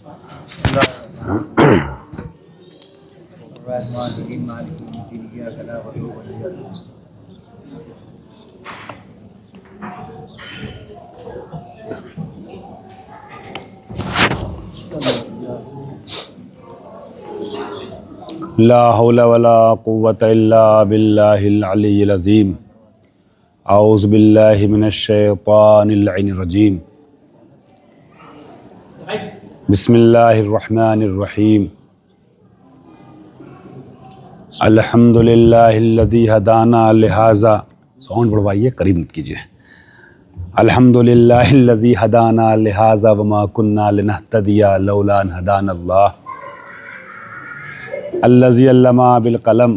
ला हौला वला कुव्वता इल्ला बिल्लाहिल अलिय्यिल अज़ीम। औज़ु बिल्लाहि मिनश शैतानिर रजीम। बिस्मिल्लाहिर रहमानिर रहीम। अल्हम्दुलिल्लाहिल्लज़ी हदाना लिहाज़ा। साउंड बढ़वाइए, करीब मत कीजिए। अल्हम्दुलिल्लाहिल्लज़ी हदाना लिहाज़ा वमा कुन्ना लिनहतदिया लौला अन हदानल्लाह। अल्लज़ी अल्लमा बिल क़लम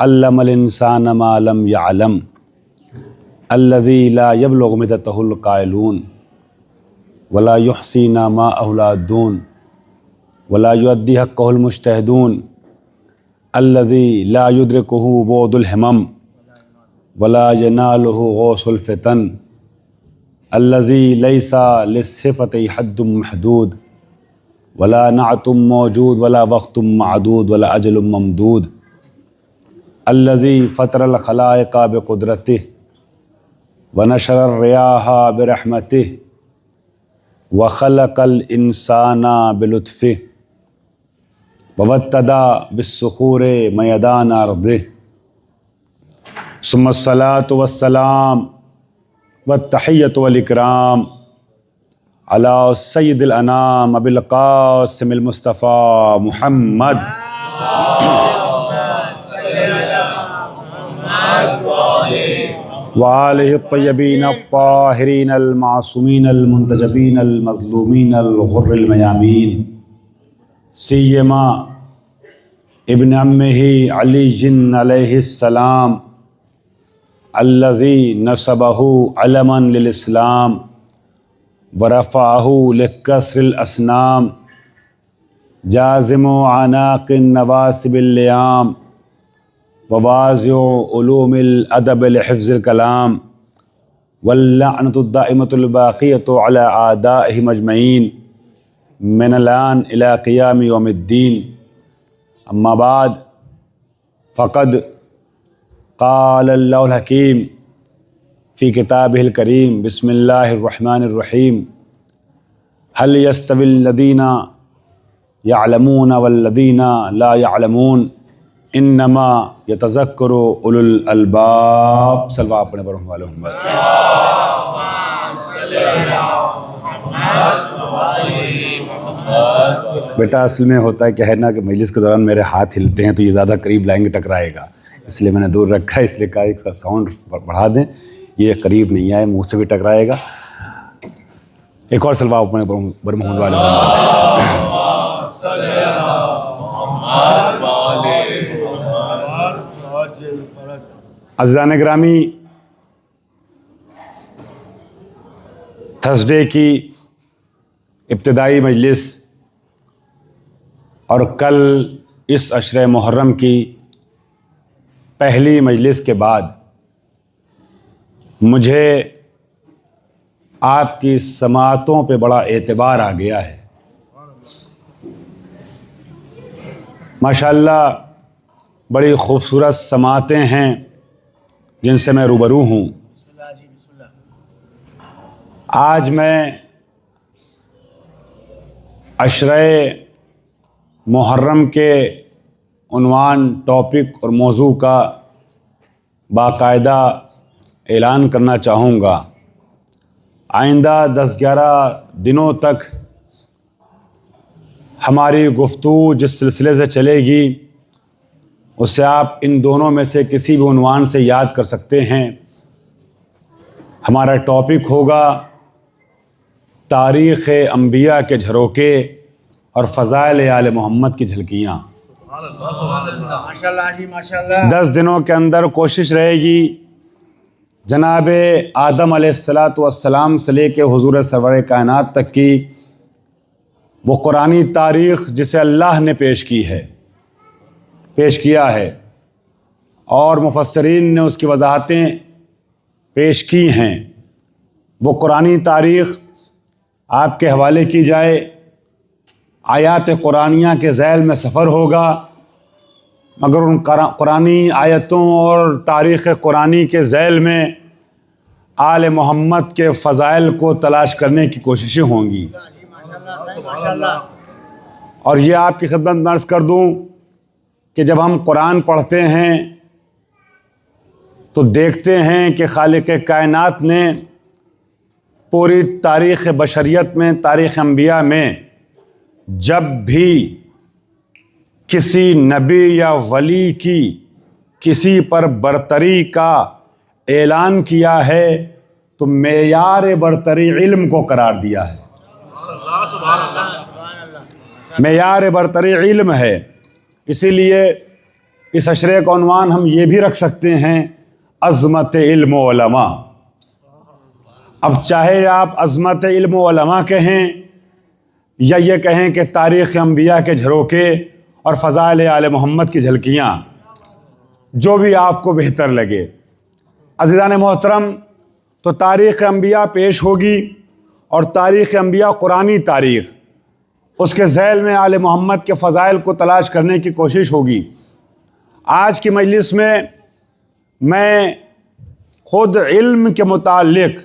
अल्लमल इंसान मा लम यअलम। अल्लज़ी ला यबलुगु मिदतहुल क़ाइलून वला युहसीना मा अहुलादून वला युअद्दी हक़्क़हुल मुज्तहिदून। अल्लज़ी ला युद्रिकुहु बुअदुल हिमम वला यनालुहु गौसुल फ़ितन। अल्लज़ी लैसा लिस्सिफ़ति हद्दुम महदूद वला नाअतुम मौजूद वला वक़्तुम मअदूद वला अजलुम ममदूद। अल्लज़ी फ़तरल ख़लाइक़ा बिक़ुदरतिही व नशरर रियाहा बिरहमतिही व ख़लक़ल इंसाना बिलुत्फ़िही व वत्तदा बिस्सुख़ूरि मयदान अर्दिही। सुम्मस्सलातु वस्सलाम वत्तहिय्यतु वल इकराम अला सय्यिदिल अनाम अबिल क़ासिमिल मुस्तफ़ा मुहम्मद व आलिहि तय्यबीन अत्ताहिरीन अल मासूमीन अल मुंतजबीन अल मज़लूमीन अल गुर्रिल मयामीन। सिय्यमा इब्न अम्मिही अलीय्यिन अलैहिस्सलाम अल्लज़ी नसबहु अलमन लिल इस्लाम व रफ़अहु लिकस्रिल असनाम। जाज़िमु अनाक़िन नवासिबिल लियाम व वाज़िउ उलूमिल अदब लिहिफ़्ज़िल कलाम वल लअनतु दाइमतुल बाक़ियतु अला आदाइहि अजमईन मिनल आन इला क़ियाम यौमिद्दीन। अम्मा बाद फ़क़द क़ालल्लाहुल हकीम फ़ी किताबिहिल करीम। बिस्मिल्लाहिर रहमानिर रहीम। हल यस्तविल लज़ीना यअलमून वल्लज़ीना ला यअलमून इन्नमा यतज़क्करु उलुल अलबाब। सल्लल्लाहु अलैहि वसल्लम। बेटा असल में होता है क्या है ना कि मजलिस के दौरान मेरे हाथ हिलते हैं तो ये ज़्यादा करीब लाएंगे, टकराएगा, इसलिए मैंने दूर रखा है। इसलिए कहा एक साउंड बढ़ा दें, ये करीब नहीं आए, मुँह से भी टकराएगा। एक और सल्लल्लाहु अलैहि वसल्लम। अज़ीज़ान गिरामी, थर्सडे की इब्तिदाई मजलिस और कल इस अशरे मुहर्रम की पहली मजलिस के बाद मुझे आपकी समातों पे बड़ा एतबार आ गया है। माशाअल्लाह बड़ी ख़ूबसूरत समातें हैं जिनसे मैं रूबरू हूँ। आज मैं अशरे मुहर्रम के उन्वान, टॉपिक और मौजू का बाकायदा ऐलान करना चाहूँगा। आइंदा 10-11 दिनों तक हमारी गुफ्तगू जिस सिलसिले से चलेगी उसे आप इन दोनों में से किसी भी उन्वान से याद कर सकते हैं। हमारा टॉपिक होगा तारीख़ अंबिया के झरोके और फ़ज़ाइल आले मोहम्मद की झलकियाँ। माशाअल्लाह जी माशाअल्लाह। 10 दिनों के अंदर कोशिश रहेगी जनाब आदम अलैहिस्सलातु वस्सलाम से लेके हुज़ूर सरवर कायनात तक की वो कुरानी तारीख़ जिसे अल्लाह ने पेश किया है और मुफस्सरीन ने उसकी वजाहतें पेश की हैं, वो कुरानी तारीख़ आपके हवाले की जाए, आयात कुरानिया के ज़ैल में सफ़र होगा, मगर उन कुरानी आयतों और तारीख़ कुरानी के ज़ैल में आले मोहम्मद के फ़ज़ाइल को तलाश करने की कोशिशें होंगी। और ये आपकी खिदमत में अर्ज़ कर दूँ कि जब हम कुरान पढ़ते हैं तो देखते हैं कि खालिक़ कायनात ने पूरी तारीख़ बशरियत में, तारीख़ अंबिया में जब भी किसी नबी या वली की किसी पर बरतरी का ऐलान किया है तो मेयार बरतरी इल्म को करार दिया है। मेयार बरतरी इल्म है। इसीलिए इस अशरे का उन्वान हम ये भी रख सकते हैं, अज़मत इल्म व उलमा। अब चाहे आप अज़मत इल्म व उलमा कहें या ये कहें कि तारीख़ अंबिया के झरोके और फ़ज़ाइल आले मोहम्मद की झलकियाँ, जो भी आपको बेहतर लगे। अज़ीज़ान मोहतरम, तो तारीख़ अंबिया पेश होगी और तारीख़ अंबिया कुरानी तारीख़, उसके ज़ैल में आले मोहम्मद के फ़ज़ाइल को तलाश करने की कोशिश होगी। आज की मजलिस में मैं ख़ुद इल्म के मुताल्लिक़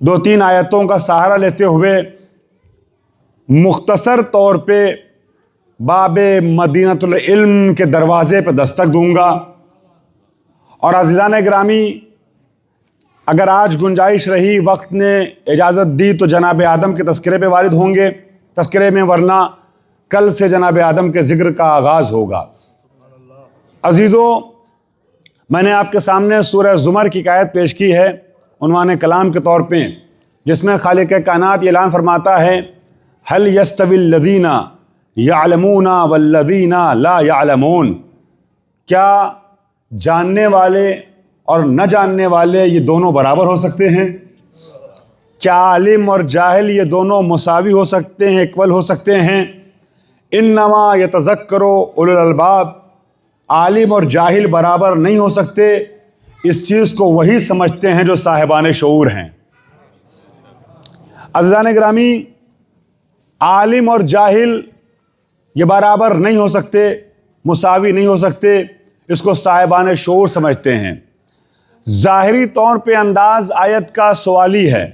2-3 आयतों का सहारा लेते हुए मुख्तसर तौर पे बाबे मदीनतुल इल्म के दरवाज़े पर दस्तक दूंगा। और अज़ीज़ान गिरामी, अगर आज गुंजाइश रही, वक्त ने इजाज़त दी, तो जनाब आदम के तज़किरे पे वारिद होंगे तज़किरे में, वरना कल से जनाब आदम के ज़िक्र का आगाज़ होगा। अज़ीज़ों, मैंने आपके सामने सूरह ज़ुमर की आयत पेश की है उन्वान कलाम के तौर पे, जिसमें खालिक़ कायनात ऐलान फरमाता है, हल यस्तविल लदीना यअलमूना वल्लदीना ला यअलमून। क्या जानने वाले और न जानने वाले ये दोनों बराबर हो सकते हैं? क्या आलिम और जाहिल ये दोनों मुसावी हो सकते हैं, इक्वल हो सकते हैं? इन्नमा यतज़क्करु उलुल अलबाब। आलिम और जाहिल बराबर नहीं हो सकते। इस चीज़ को वही समझते हैं जो साहिबान शऊर हैं। अज़ीज़ान गिरामी, आलिम और जाहिल ये बराबर नहीं हो सकते, मुसावी नहीं हो सकते, इसको साहिबान शऊर समझते हैं। ज़ाहिरी तौर पे अंदाज़ आयत का सवाली है।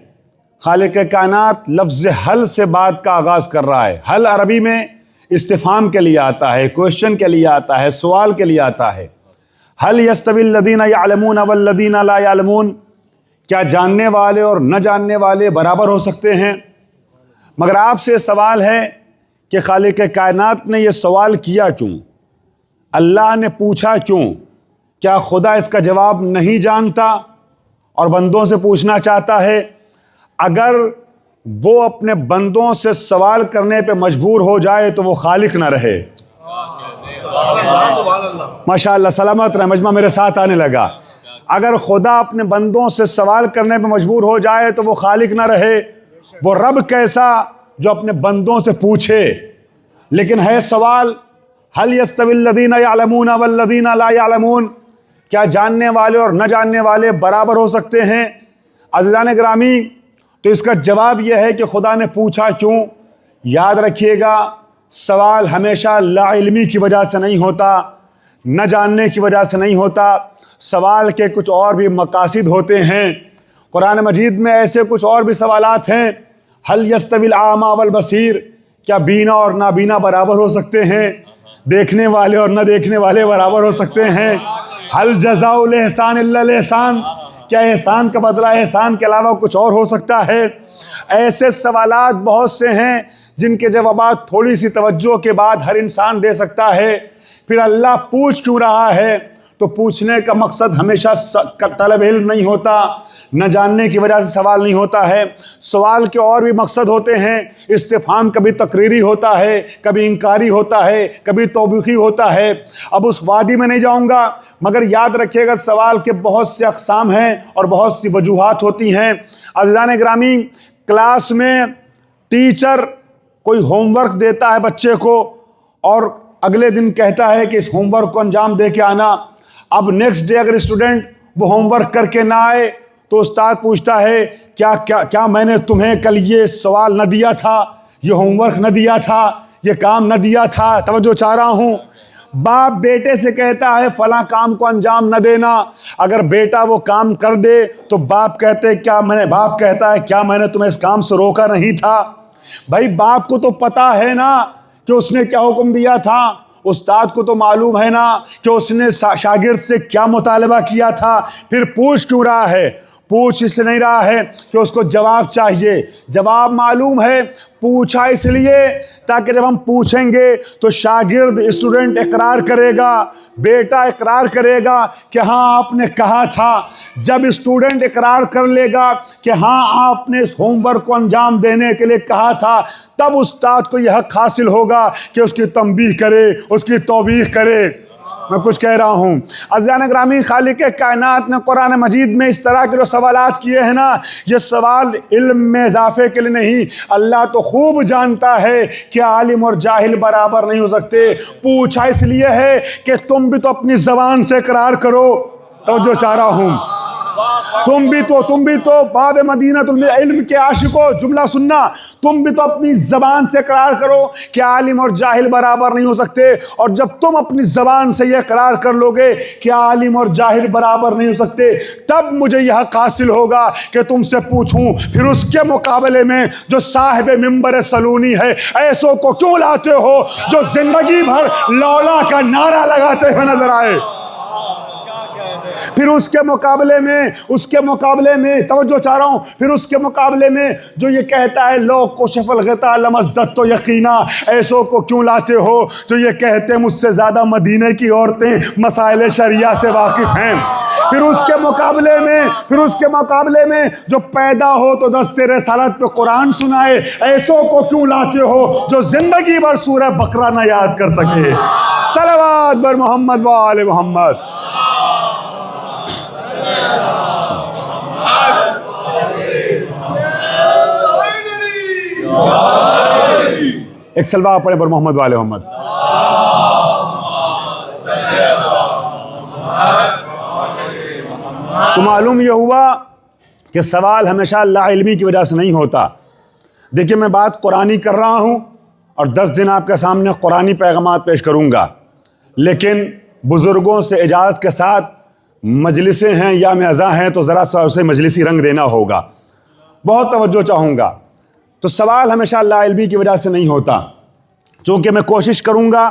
खालिक़ कायनात लफ्ज़ हल से बात का आगाज़ कर रहा है। हल अरबी में इस्तिफ़ाम के लिए आता है, क्वेश्चन के लिए आता है, सवाल के लिए आता है। हल यस्तविल लदीना यअलमून वल्लदीना ला यअलमून। क्या जानने वाले और न जानने वाले बराबर हो सकते हैं? मगर आपसे सवाल है कि खालिक़ कायनात ने यह सवाल किया क्यों? अल्लाह ने पूछा क्यों? क्या खुदा इसका जवाब नहीं जानता और बंदों से पूछना चाहता है? अगर वो अपने बंदों से सवाल करने पे मजबूर हो जाए तो वो खालिक ना रहे। माशाअल्लाह, सलामत रहे, मजमा मेरे साथ आने लगा। अगर खुदा अपने बंदों से सवाल करने पे मजबूर हो जाए तो वो खालिक ना रहे। वो रब कैसा जो अपने बंदों से पूछे। लेकिन है सवाल, हल यस्तविल लदीना यअलमून वल्लदीना ला यअलमून। क्या जानने वाले और न जानने वाले बराबर हो सकते हैं? अज़ीज़ान गिरामी, तो इसका जवाब यह है कि खुदा ने पूछा क्यों। याद रखिएगा, सवाल हमेशा लाइल्मी की वजह से नहीं होता, न जानने की वजह से नहीं होता। सवाल के कुछ और भी मकासिद होते हैं। कुरान मजीद में ऐसे कुछ और भी सवालात हैं। हल यस्तविल आमा वल बसीर। क्या बीना और नाबीना बराबर हो सकते हैं? देखने वाले और न देखने वाले बराबर हो सकते हैं? हल जज़ाउल एहसान इल्लल एहसान। क्या एहसान का बदला एहसान के अलावा कुछ और हो सकता है? ऐसे सवालात बहुत से हैं जिनके जवाबात थोड़ी सी तवज्जो के बाद हर इंसान दे सकता है। फिर अल्लाह पूछ क्यों रहा है? तो पूछने का मकसद हमेशा तलब इल्म नहीं होता, न जानने की वजह से सवाल नहीं होता है। सवाल के और भी मकसद होते हैं। इस्तिफ़हाम कभी तकरीरी होता है, कभी इंकारी होता है, कभी तौबीखी होता है। अब उस वादी में नहीं जाऊँगा, मगर याद रखिएगा सवाल के बहुत से अक़साम हैं और बहुत सी वजूहात होती हैं। अज़ीज़ान गिरामी, क्लास में टीचर कोई होमवर्क देता है बच्चे को और अगले दिन कहता है कि इस होमवर्क को अंजाम दे के आना। अब नेक्स्ट डे अगर स्टूडेंट वो होमवर्क करके ना आए तो उस्ताद पूछता है क्या क्या क्या मैंने तुम्हें कल ये सवाल न दिया था, ये होमवर्क न दिया था, ये काम न दिया था, तवज्जो चाह रहा हूँ। बाप बेटे से कहता है फला काम को अंजाम न देना, अगर बेटा वो काम कर दे तो बाप कहता है क्या मैंने तुम्हें इस काम से रोका नहीं था। भाई बाप को तो पता है ना कि उसने क्या हुक्म दिया था, उस्ताद को तो मालूम है ना कि उसने शागिर्द से क्या मुतालबा किया था, फिर पूछ क्यों रहा है? पूछ इसलिए नहीं रहा है कि उसको जवाब चाहिए, जवाब मालूम है, पूछा इसलिए ताकि जब हम पूछेंगे तो शागिर्द स्टूडेंट इकरार करेगा, बेटा इकरार करेगा कि हाँ आपने कहा था। जब स्टूडेंट इकरार कर लेगा कि हाँ आपने इस होमवर्क को अंजाम देने के लिए कहा था, तब उस्ताद को यह हक हासिल होगा कि उसकी तंबीह करे, उसकी तौबीख करे। मैं कुछ कह रहा हूँ। अज़ीज़ान ग्रामी, खालिक कायनात ने कुरान मजीद में इस तरह के जो सवालात किए हैं ना, ये सवाल इल्म में इजाफे के लिए नहीं, अल्लाह तो खूब जानता है कि आलिम और जाहिल बराबर नहीं हो सकते। पूछा इसलिए है कि तुम भी तो अपनी ज़बान से इकरार करो। तो जो चाह रहा हूँ, तुम भी तो बाब मदीना तुम इल्म के आशिको, जुमला सुनना, तुम भी तो अपनी जबान से करार करो कि आलिम और जाहिल बराबर नहीं हो सकते। और जब तुम अपनी जबान से यह करार कर लोगे कि आलिम और जाहिल बराबर नहीं हो सकते, तब मुझे यह हासिल होगा कि तुमसे पूछूं फिर उसके मुकाबले में जो साहिब मिंबर सलूनी है, ऐसों को क्यों लाते हो जो जिंदगी भर लौला का नारा लगाते हुए नजर आए। फिर उसके मुकाबले में तवज्जो चाह रहा हूं, फिर उसके मुकाबले में जो ये कहता है लोग को शफल गता लमसदत तो यकीना, ऐसों को क्यों लाते हो जो ये कहते हैं मुझसे ज्यादा मदीने की औरतें मसाइल शरिया से वाकिफ हैं। फिर उसके मुकाबले में जो पैदा हो तो दस्ते रिसालत पे कुरान सुनाए, ऐसों को क्यों लाते हो जो जिंदगी भर सूरह बकरा न याद कर सके। सलवात बर मोहम्मद व आले मोहम्मद। एक सलवा पढ़े पर मोहम्मद वाले मोहम्मद। तो मालूम यह हुआ कि सवाल हमेशा लाइल्मी की वजह से नहीं होता। देखिए मैं बात कुरानी कर रहा हूं और 10 दिन आपके सामने कुरानी पैगामात पेश करूंगा, लेकिन बुजुर्गों से इजाज़त के साथ मजलिसें हैं या मेज़ा हैं तो ज़रा सा उसे मजलिसी रंग देना होगा, बहुत तवज्जो चाहूँगा। तो सवाल हमेशा लाइल्मी की वजह से नहीं होता, चूँकि मैं कोशिश करूँगा,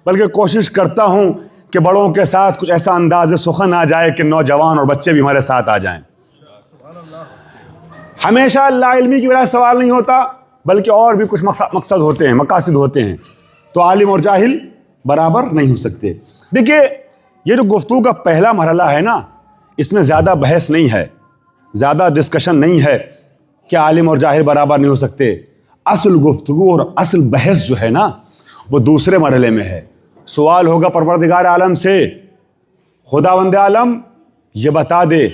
बल्कि कोशिश करता हूँ कि बड़ों के साथ कुछ ऐसा अंदाज़ सुखन आ जाए कि नौजवान और बच्चे भी हमारे साथ आ जाएं। हमेशा लाइल्मी की वजह से सवाल नहीं होता, बल्कि और भी कुछ मकसद होते हैं, मकासद होते हैं। तो आलिम और जाहिल बराबर नहीं हो सकते। देखिए ये जो गुफ्तगू का पहला मरहला है ना, इसमें ज़्यादा बहस नहीं है, ज़्यादा डिस्कशन नहीं है कि आलिम और जाहिल बराबर नहीं हो सकते। असल गुफ्तगू और असल बहस जो है ना, वो दूसरे मरहले में है। सवाल होगा परवरदिगार आलम से, खुदावंद आलम ये बता दे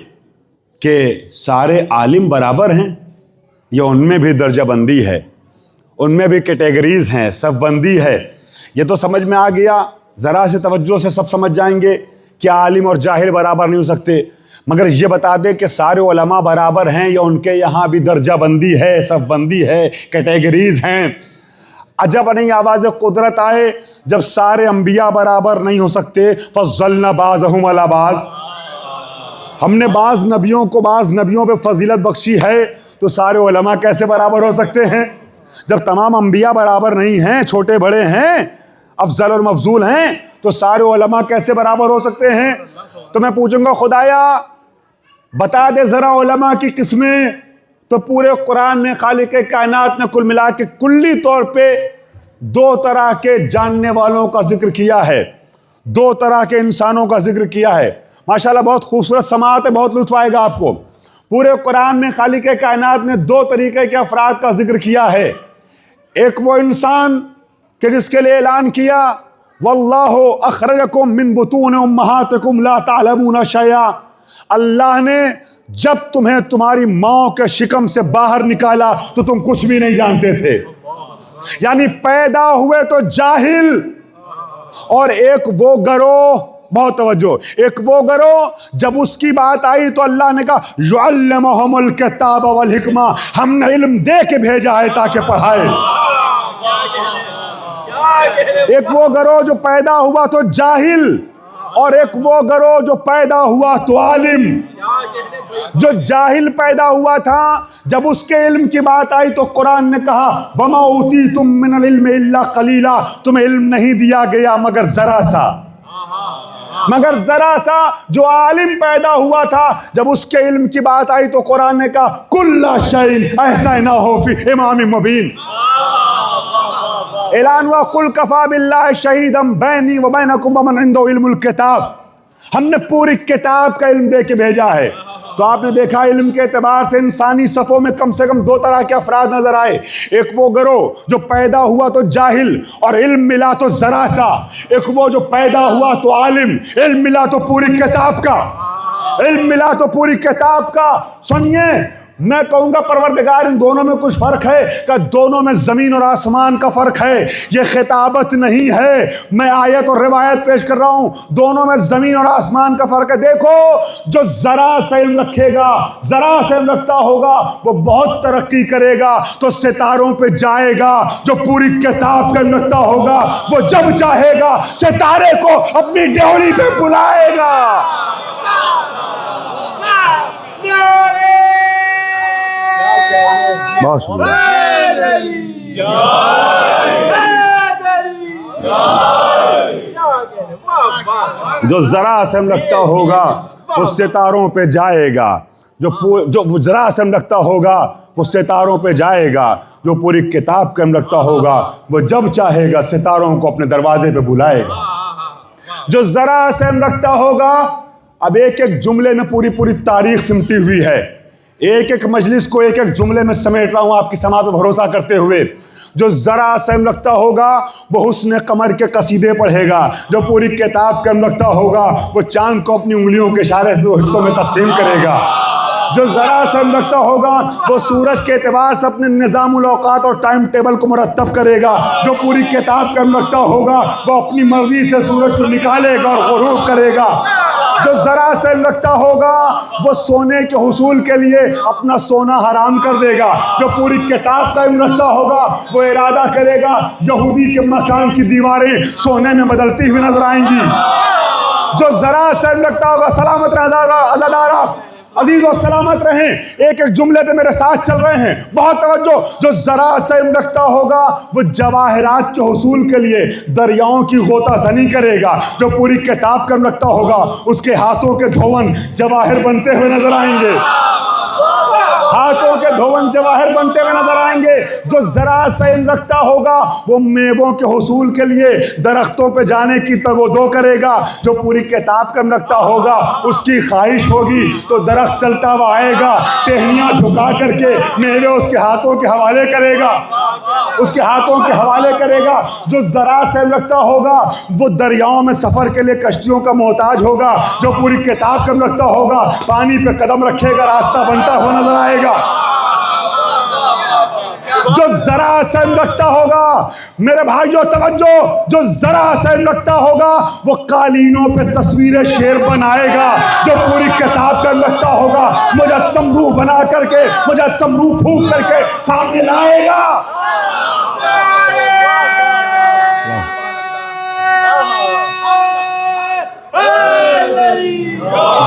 कि सारे आलिम बराबर हैं या उनमें भी दर्जाबंदी है, उनमें भी कैटेगरीज हैं, सफ़बंदी है। ये तो समझ में आ गया, ज़रा से तवज्जो से सब समझ जाएंगे कि आलिम और जाहिल बराबर नहीं हो सकते। मगर ये बता दे कि सारे उलमा बराबर हैं या उनके यहाँ भी दर्जाबंदी है, सफ़बंदी है, कैटेगरीज हैं। अजब नहीं आवाज़ कुदरत आए जब सारे अंबिया बराबर नहीं हो सकते। फज़्ज़लना बाज़हुम अला बाज़, हमने बाज़ नबियों को बाज़ नबियों पे फजीलत बख्शी है, तो सारे उलमा कैसे बराबर हो सकते हैं? जब तमाम अंबिया बराबर नहीं हैं, छोटे बड़े हैं, अफजल और मफजूल हैं, तो सारे उलमा कैसे बराबर हो सकते हैं? तो मैं पूछूंगा खुदाया बता दे ज़रा उलमा की किस्में। तो पूरे कुरान में खालिक कायनात ने कुल मिला के कुल्ली तौर पे 2 तरह के जानने वालों का जिक्र किया है, 2 तरह के इंसानों का जिक्र किया है। माशाल्लाह बहुत खूबसूरत समाअत है, बहुत लुत्फ आएगा आपको। पूरे कुरान में खालिक कायनात ने 2 तरीके के अफराद का जिक्र किया है। एक वो इंसान कि जिसके लिए ऐलान किया वल्लाहु अखरजकुम मिन बुतून उम्महातिकुम ला तालमूना शैया, अल्लाह ने जब तुम्हें तुम्हारी माँ के शिकम से बाहर निकाला तो तुम कुछ भी नहीं जानते थे। यानी पैदा हुए तो जाहिल। और एक वो गरोह बहुत तवज्जो, एक वो करो जब उसकी बात आई तो अल्लाह ने कहा युअल्लिमुहुमुल किताब वल हिकमा, हमने इल्म दे के भेजा है ताकि पढ़ाए। एक वो करो जो पैदा हुआ तो जाहिल, और एक वो करो जो पैदा हुआ तो आलिम। जो जाहिल पैदा हुआ था, जब उसके इल्म की बात आई तो कुरान ने कहा वमा ऊतीतुम मिनल इल्मि इल्ला कलीला, तुम्हें इल्म नहीं दिया गया मगर जरा सा, मगर जरा सा। जो आलिम पैदा हुआ था, जब उसके इल्म की बात आई तो कुरान ने कहा कुल्ला शैइन अहसैना हो फी इमाम मुबीन। ऐलान हुआ कुल कफा बिल्लाहि शहीदम बैनी व बैनकुम व मन इंदहु इल्मुल किताब, हमने पूरी किताब का इल्म दे के भेजा है। तो आपने देखा इल्म के एतबार से इंसानी सफ़ों में कम से कम दो तरह के अफराद नजर आए। एक वो गिरोह जो पैदा हुआ तो जाहिल और इल्म मिला तो जरा सा, एक वो जो पैदा हुआ तो आलिम, इल्म मिला तो पूरी किताब का, इल्म मिला तो पूरी किताब का। सुनिए, मैं कहूंगा परवरदिगार इन दोनों में कुछ फर्क है कि दोनों में जमीन और आसमान का फर्क है। ये खिताबत नहीं है, मैं आयत और रिवायत पेश कर रहा हूं, दोनों में जमीन और आसमान का फर्क है। देखो, जो जरा सा इल्म रखेगा, जरा सा इल्म रखता होगा, वो बहुत तरक्की करेगा तो सितारों पे जाएगा। जो पूरी किताब का इल्म रखता होगा, वो जब चाहेगा सितारे को अपनी ड्योली पे बुलाएगा। बहुत सुंदर। जो जरा से रखता होगा वो सितारों पे जाएगा, जो जरा से रखता होगा वो सितारों पे जाएगा। जो पूरी किताब का रखता होगा वो जब चाहेगा सितारों को अपने दरवाजे पे बुलाएगा। जो जरा से रखता होगा, अब एक एक जुमले में पूरी पूरी तारीख सिमटी हुई है, एक एक मजलिस को एक एक जुमले में समेट रहा हूं आपकी समात पर भरोसा करते हुए। जो जरा सहम रखता होगा वो हुस्न कमर के कसीदे पढ़ेगा। जो पूरी किताब का रखता होगा वो चांद को अपनी उंगलियों के इशारे से दो हिस्सों में तकसीम करेगा। जो जरा सहम रखता होगा वो सूरज के एतबार से अपने निज़ामुल औकात और टाइम टेबल को मुरतब करेगा। जो पूरी किताब का रखता होगा वो अपनी मर्जी से सूरज को निकालेगा और गुरूब करेगा। जो जरा से रखता होगा वो सोने के हुसूल के लिए अपना सोना हराम कर देगा। जो पूरी किताब का रखता होगा वो इरादा करेगा यहूदी के मकान की दीवारें सोने में बदलती हुई नजर आएंगी। जो जरा से रखता होगा, सलामत अज़ादारा अजीज और सलामत रहें, एक एक जुमले पे मेरे साथ चल रहे हैं, बहुत तवज्जो। जो जरा से रखता होगा वो जवाहरात के हुसूल के लिए दरियाओं की गोताजनी करेगा। जो पूरी किताब का रखता होगा उसके हाथों के धोवन जवाहर बनते हुए नजर आएंगे, हाथों के धोवन जवाहर बनते हुए नजर आएंगे। जो जरा से रखता होगा वो मेवों के हुसूल के लिए दरख्तों पे जाने की तगोदो करेगा। जो पूरी किताब का रखता होगा उसकी ख्वाहिश होगी तो दरख्त चलता हुआ आएगा, टहनियां झुका करके मेवे उसके हाथों के हवाले करेगा, उसके हाथों के हवाले करेगा। जो जरा से रखता होगा वो दरियाओं में सफर के लिए कश्तियों का मोहताज होगा। जो पूरी किताब का रखता होगा पानी पे कदम रखेगा, रास्ता बनता हुआ नजर आएगा। जो जरा से रखता होगा, मेरे भाइयों तवज्जो, जो जरा से रखता होगा वो कालीनों पे तस्वीरें शेर बनाएगा। जो पूरी किताब का रखता होगा मुजस्सम रूह बना करके, मुजस्सम रूह फूंक करके सामने लाएगा।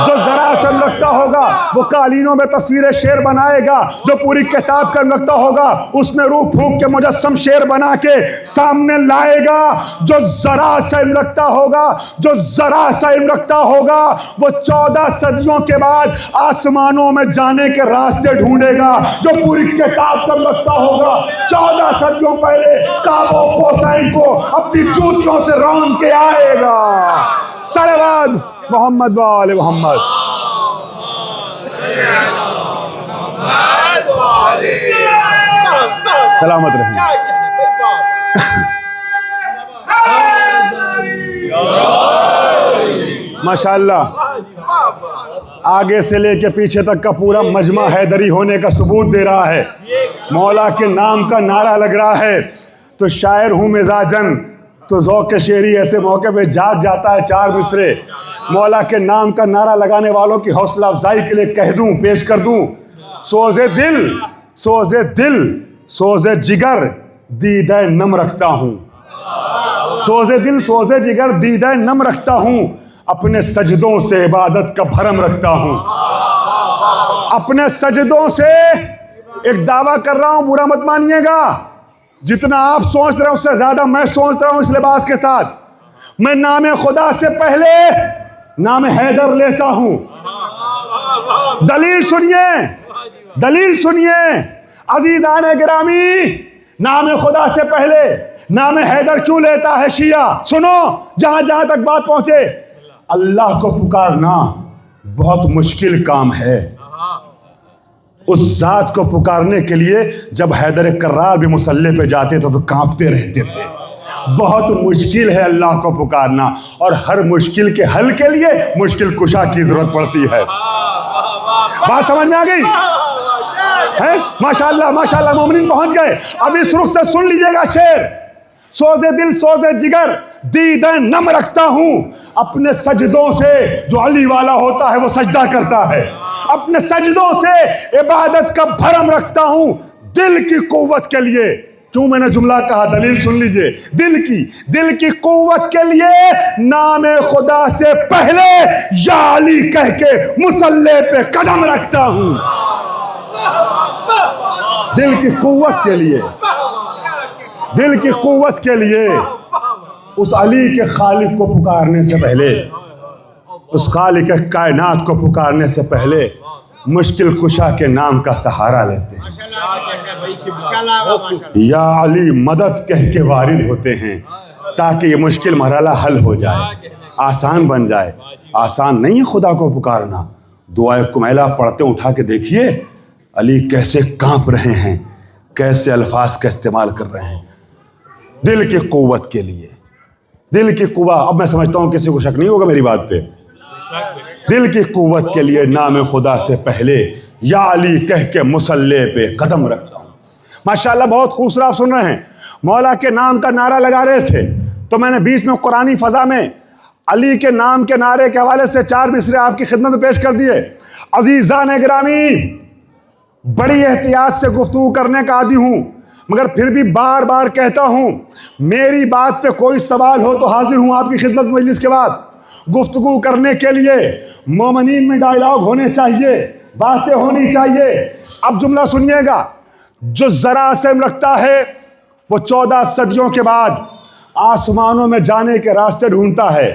जो जरा से रखता होगा वो कालीनों में तस्वीरें शेर बनाएगा। जो पूरी किताब का रखता होगा उसमें रूह फूंक के मुजस्सम शेर बना के सामने लाएगा। जो जरा से रखता होगा, जो जरा से रखता होगा वो 14 सदियों के बाद आसमानों में जाने के रास्ते ढूंढेगा। जो पूरी किताब का रखता होगा 14 सदियों पहले काबो कोसाइन को अपनी जूतियों से रौंद के आएगा। सलावत मोहम्मद वाले मोहम्मद। सलामत रहें। माशाअल्लाह, आगे से लेके पीछे तक का पूरा मजमा हैदरी होने का सबूत दे रहा है। मौला के नाम का नारा लग रहा है। तो शायर हूँ मिजाजन तो ज़ौक़ शेरी ऐसे मौके पे जाग जाता है चार मिसरे। मौला के नाम का नारा लगाने वालों की हौसला अफजाई के लिए कह दूं, पेश कर दूं, सोज़े दिल, सोज़े दिल, सोज़े जिगर, दीदे नम रखता हूं। सोज़े दिल, सोज़े जिगर, दीदे नम रखता हूं। अपने सजदों से इबादत का भरम रखता हूं। अपने सजदों से एक दावा कर रहा हूं, बुरा मत मानिएगा। जितना आप सोच रहे हो उससे ज्यादा मैं सोच रहा हूं इस लिबास के साथ। मैं नाम खुदा से पहले नाम हैदर लेता हूं। दलील सुनिए, दलील सुनिए अजीजान गिरामी, नाम खुदा से पहले नाम हैदर क्यों लेता है शिया? सुनो, जहां जहां तक बात पहुंचे, अल्लाह को पुकारना बहुत मुश्किल काम है। उस जात को पुकारने के लिए जब हैदर कर्रार भी मुसल्ले पे जाते थे तो कांपते रहते थे। बहुत मुश्किल है अल्लाह को पुकारना, और हर मुश्किल के हल के लिए मुश्किल कुशा की जरूरत पड़ती है। बात समझ में आ गई है? माशाल्लाह माशाल्लाह, मोमिनीन पहुंच गए। अब इस रुख से सुन लीजिएगा शेर। सोज़े दिल, सोज़े जिगर, दीदे नम रखता हूं। अपने सजदों से, जो अली वाला होता है वो सजदा करता है, अपने सजदों से इबादत का भरम रखता हूं दिल की कुव्वत के लिए। क्यों मैंने जुमला कहा? दलील सुन लीजिए। दिल की कुव्वत के लिए नाम खुदा से पहले या अली कह के मुसल्ले पे कदम रखता हूं। दिल की कुव्वत के लिए, दिल की कुव्वत के लिए उस अली के खालिक को पुकारने से पहले, उस खालिक कायनात को पुकारने से पहले मुश्किल कुशा के नाम का सहारा लेते हैं। या अली मदद कह के वारिद होते हैं ताकि ये मुश्किल मरहला हल हो जाए, आसान बन जाए। आसान नहीं है खुदा को पुकारना। दुआए कुमैला पढ़ते उठा के देखिए अली कैसे कांप रहे हैं, कैसे अल्फाज का इस्तेमाल कर रहे हैं। दिल की कुव्वत के लिए, दिल की कुव्वा। अब मैं समझता हूं किसी को शक नहीं होगा मेरी बात पे। दिल की कुव्वत के लिए नाम खुदा से पहले या अली कह के मुसल्ले पे कदम रखता हूं। माशाल्लाह, बहुत खूबसूरत आप सुन रहे हैं। मौला के नाम का नारा लगा रहे थे तो मैंने बीच में कुरानी फजा में अली के नाम के नारे के हवाले से चार मिसरे आपकी खिदमत में पेश कर दिए। अजीजान गिरामी, बड़ी एहतियात से गुफ्तगू करने का आदी हूं, मगर फिर भी बार बार कहता हूं, मेरी बात पे कोई सवाल हो तो हाजिर हूं आपकी खिदमत मजलिस के बाद गुफ्तगू करने के लिए। मोमिनीन में डायलॉग होने चाहिए, बातें होनी चाहिए। अब जुमला सुनिएगा। जो जरा से लगता है वो 14 सदियों के बाद आसमानों में जाने के रास्ते ढूंढता है।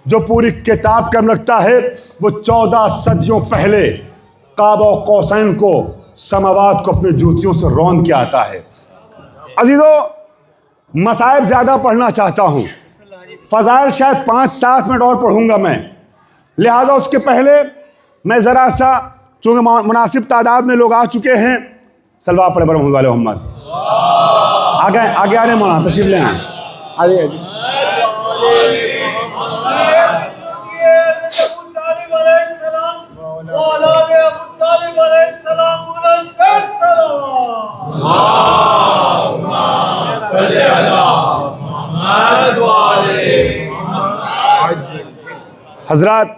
जो पूरी किताब का लगता है वो 14 सदियों पहले काबा कौसैन को, समावात को अपनी जूतियों से रौंद के आता है। अजीजों, मसाइब ज़्यादा पढ़ना चाहता हूँ, फ़ज़ाइल शायद 5-7 मिनट और पढ़ूंगा मैं, लिहाजा उसके पहले मैं ज़रा सा, चूँकि मुनासिब तादाद में लोग आ चुके हैं, सलवा पढ़े बरहमतुल्लाह अलैहि मोहम्मद। आगे आने मौलाना तशरीफ ले आए। आगे हजरात,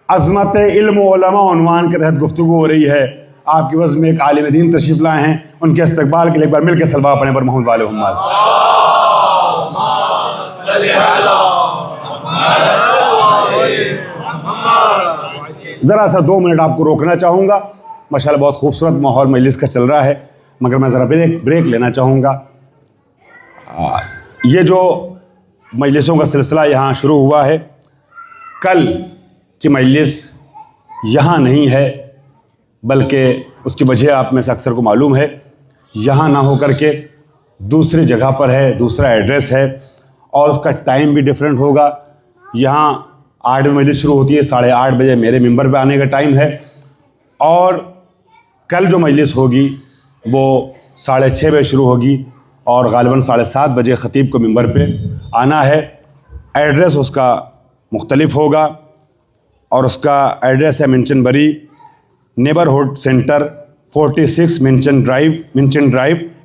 अज़मत इल्म उलमा उन्वान के तहत गुफ्तगू हो रही है। आपकी वज़ में एक आलिम दीन तशरीफ़ लाए हैं, उनके इस्तकबाल के लिए एक बार मिलकर सलवा पढ़ें पर मोहम्मद वाले मोहम्मद। ज़रा सा 2 मिनट आपको रोकना चाहूँगा। माशाल्लाह बहुत खूबसूरत माहौल मजलिस का चल रहा है, मगर मैं ज़रा ब्रेक लेना चाहूँगा। ये जो मजलिसों का सिलसिला यहाँ शुरू हुआ है, कल की मजलिस यहाँ नहीं है, बल्कि उसकी वजह आप में से अक्सर को मालूम है। यहाँ ना हो कर के दूसरी जगह पर है, दूसरा एड्रेस है और उसका टाइम भी डिफरेंट होगा। यहाँ 8 बजे मजलिस शुरू होती है, 8:30 बजे मेरे मिंबर पे आने का टाइम है, और कल जो मजलिस होगी वो 6:30 बजे शुरू होगी और ग़ालिबन 7:30 बजे ख़तीब को मिंबर पे आना है। एड्रेस उसका मुख्तलिफ होगा और उसका एड्रेस है मिंचन बरी नेबरहुड सेंटर 46 मिंचन ड्राइव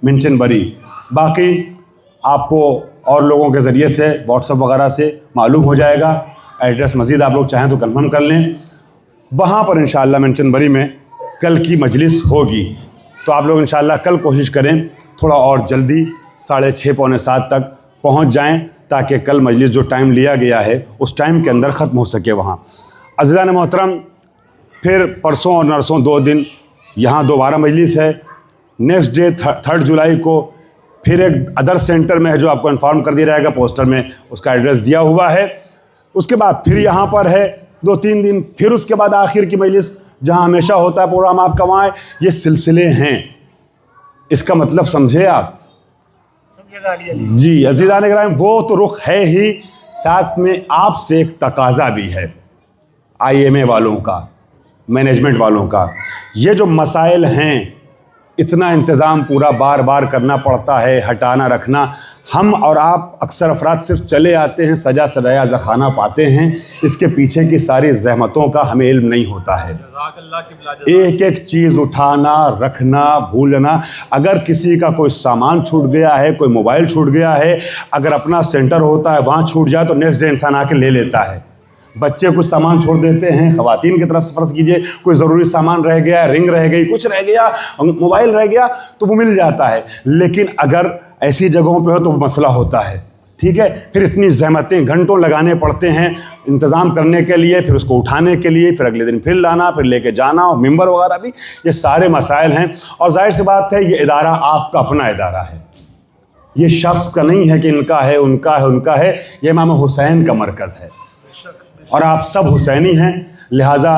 मिंचन बरी। बाकी आपको और लोगों के ज़रिए से व्हाट्सएप वगैरह से मालूम हो जाएगा। एड्रेस मज़ीद आप लोग चाहें तो कन्फर्म कर लें। वहाँ पर इंशाअल्लाह मेंशनबरी में कल की मजलिस होगी, तो आप लोग इंशाअल्लाह कल कोशिश करें थोड़ा और जल्दी 6:30 पौने 7 तक पहुँच जाएं, ताकि कल मजलिस जो टाइम लिया गया है उस टाइम के अंदर ख़त्म हो सके वहाँ। अज़ीज़ान मोहतरम, फिर परसों और नरसों 2 दिन यहाँ दोबारा मजलिस है। नेक्स्ट डे 3 जुलाई को फिर एक अदर सेंटर में है, जो आपको इन्फॉर्म कर दिया जाएगा, पोस्टर में उसका एड्रेस दिया हुआ है। उसके बाद फिर यहाँ पर है 2-3 दिन, फिर उसके बाद आखिर की मजलिस जहाँ हमेशा होता है प्रोग्राम आपका वहाँ है। ये सिलसिले हैं, इसका मतलब समझे आप जी। अज़ीज़ान इकराम, वो तो रुख है ही, साथ में आपसे एक तकाजा भी है IMA वालों का, मैनेजमेंट वालों का। ये जो मसाइल हैं, इतना इंतज़ाम पूरा बार बार करना पड़ता है, हटाना रखना। हम और आप अक्सर अफराद सिर्फ चले आते हैं, सजा सजाया ज़खाना पाते हैं, इसके पीछे की सारी ज़हमतों का हमें इल्म नहीं होता है। एक एक चीज़ उठाना, रखना, भूलना। अगर किसी का कोई सामान छूट गया है, कोई मोबाइल छूट गया है, अगर अपना सेंटर होता है वहाँ छूट जाए तो नेक्स्ट डे इंसान आके ले लेता है। बच्चे कुछ सामान छोड़ देते हैं, ख़वातीन की तरफ से फ़र्ज़ कीजिए कोई ज़रूरी सामान रह गया, रिंग रह गई, कुछ रह गया, मोबाइल रह गया, तो वो मिल जाता है। लेकिन अगर ऐसी जगहों पे हो तो मसला होता है, ठीक है। फिर इतनी ज़हमतें, घंटों लगाने पड़ते हैं इंतज़ाम करने के लिए, फिर उसको उठाने के लिए, फिर अगले दिन फिर लाना, फिर लेके जाना, और मेंबर वगैरह भी, ये सारे मसाइल हैं। और जाहिर सी बात है, ये इदारा आपका अपना इदारा है, ये शख्स का नहीं है कि इनका है, उनका है, उनका है। ये इमाम हुसैन का मरकज़ है और आप सब हुसैनी हैं। लिहाजा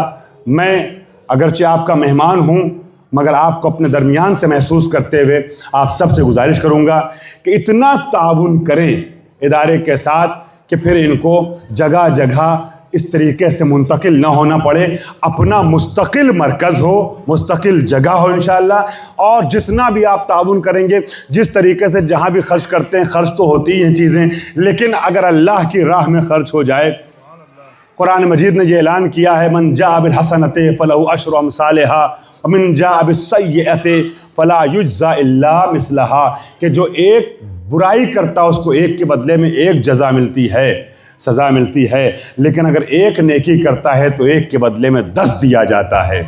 मैं अगरचे आपका मेहमान हूँ, मगर आपको अपने दरमियान से महसूस करते हुए आप सब से गुजारिश करूँगा कि इतना ताउन करें इदारे के साथ कि फिर इनको जगह जगह इस तरीके से मुंतकिल ना होना पड़े। अपना मुस्तकिल मरकज़ हो, मुस्तकिल जगह हो इंशाअल्लाह। और जितना भी आप ताउन करेंगे, जिस तरीके से जहाँ भी खर्च करते हैं, खर्च तो होती हैं चीज़ें, लेकिन अगर अल्लाह की राह में खर्च हो जाए, कुरान मजीद ने ये ऐलान किया है, मन जा बिल हसनते फलहु अशरु अमसालिहा व मन जा बिस्सय्यअति फला युज्ज़ा इल्ला मिस्लहा, कि जो एक बुराई करता है उसको एक के बदले में एक जज़ा मिलती है, सज़ा मिलती है। लेकिन अगर एक नेकी करता है तो एक के बदले में 10 दिया जाता है।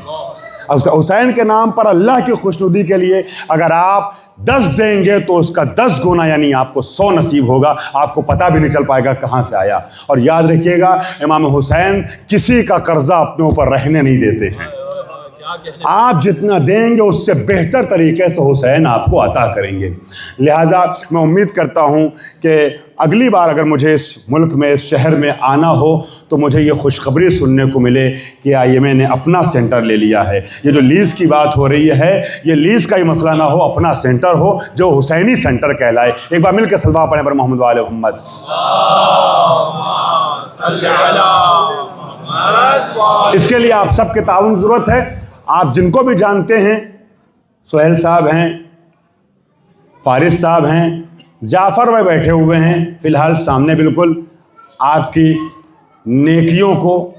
हुसैन के नाम पर अल्लाह की खुशनुदी के लिए अगर आप 10 देंगे तो उसका 10 गुना, यानी आपको 100 नसीब होगा। आपको पता भी नहीं चल पाएगा कहाँ से आया। और याद रखिएगा, इमाम हुसैन किसी का कर्जा अपने ऊपर रहने नहीं देते हैं। आप जितना देंगे उससे बेहतर तरीके से हुसैन आपको अता करेंगे। लिहाजा मैं उम्मीद करता हूँ कि अगली बार अगर मुझे इस मुल्क में, इस शहर में आना हो तो मुझे ये खुशखबरी सुनने को मिले कि IMA ने अपना सेंटर ले लिया है। ये जो लीज़ की बात हो रही है, ये लीज़ का ही मसला ना हो, अपना सेंटर हो जो हुसैनी सेंटर कहलाए। एक बार मिल के सलवा पढ़ें पर मोहम्मद वाले मोहम्मद। इसके लिए आप सबके ताउन की ज़रूरत है। आप जिनको भी जानते हैं, सुहेल साहब हैं, फारिस साहब हैं, जाफ़र भाई बैठे हुए हैं फ़िलहाल सामने, बिल्कुल आपकी नेकियों को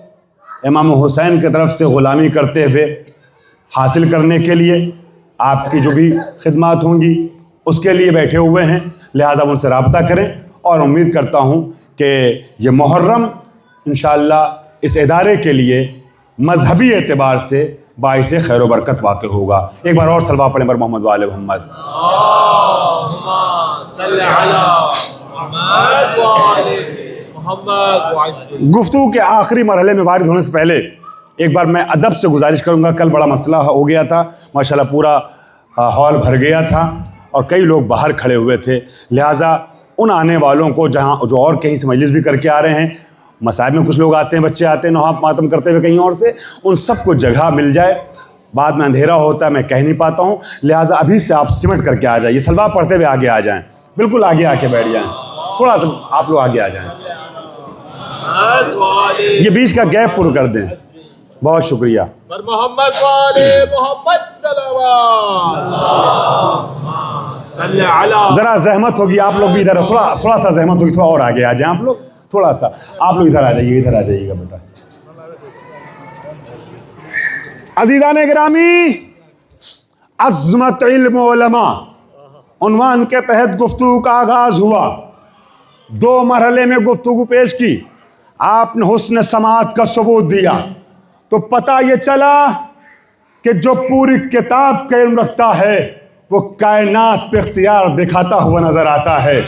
इमाम हुसैन की तरफ से ग़ुलामी करते हुए हासिल करने के लिए आपकी जो भी खिदमत होंगी उसके लिए बैठे हुए हैं। लिहाजा उनसे रब्ता करें और उम्मीद करता हूँ कि ये मुहर्रम इंशाअल्लाह इस इदारे के लिए मजहबी एतबार से बाइस खैर बरकत वाक़ होगा। एक बार और सलवा पढ़ें पर मोहम्मद वाले मोहम्मद। गुफ्तगू के आखिरी मरहले में वारिद होने से पहले एक बार मैं अदब से गुजारिश करूंगा। कल बड़ा मसला हो गया था, माशाल्लाह पूरा हॉल भर गया था और कई लोग बाहर खड़े हुए थे। लिहाजा उन आने वालों को, जहाँ जो और कहीं से मजलिस भी करके आ रहे हैं, मसाजिद में कुछ लोग आते हैं, बच्चे आते हैं नौहाब मातम करते हुए कहीं और से, उन सबको जगह मिल जाए। बाद में अंधेरा होता है, मैं कह नहीं पाता हूँ। लिहाजा अभी से आप सिमट करके आ जाइए, सलवा पढ़ते हुए आगे आ जाएं, बिल्कुल आगे आके बैठ जाएं, थोड़ा सा आप लोग आगे आ जाएं, ये बीच का गैप पूरा कर दें। बहुत शुक्रिया। मोहम्मद वाले मोहम्मद ज़रा जहमत होगी, आप लोग भी इधर थोड़ा सा जहमत होगी, थोड़ा और आगे आ जाएं आप लोग, थोड़ा सा आप लोग इधर आ जाइए, इधर आ जाइएगा बेटा। अज़ीज़ान गिरामी, अज़्मत इल्म व उलमा उन्वान के तहत गुफ्तगू का आगाज़ हुआ। 2 मरहले में गुफ्तगू पेश की, आपने हुस्न समात का सबूत दिया, तो पता ये चला कि जो पूरी किताब का इल्म रखता है वो कायनात पे इख्तियार दिखाता हुआ नजर आता है।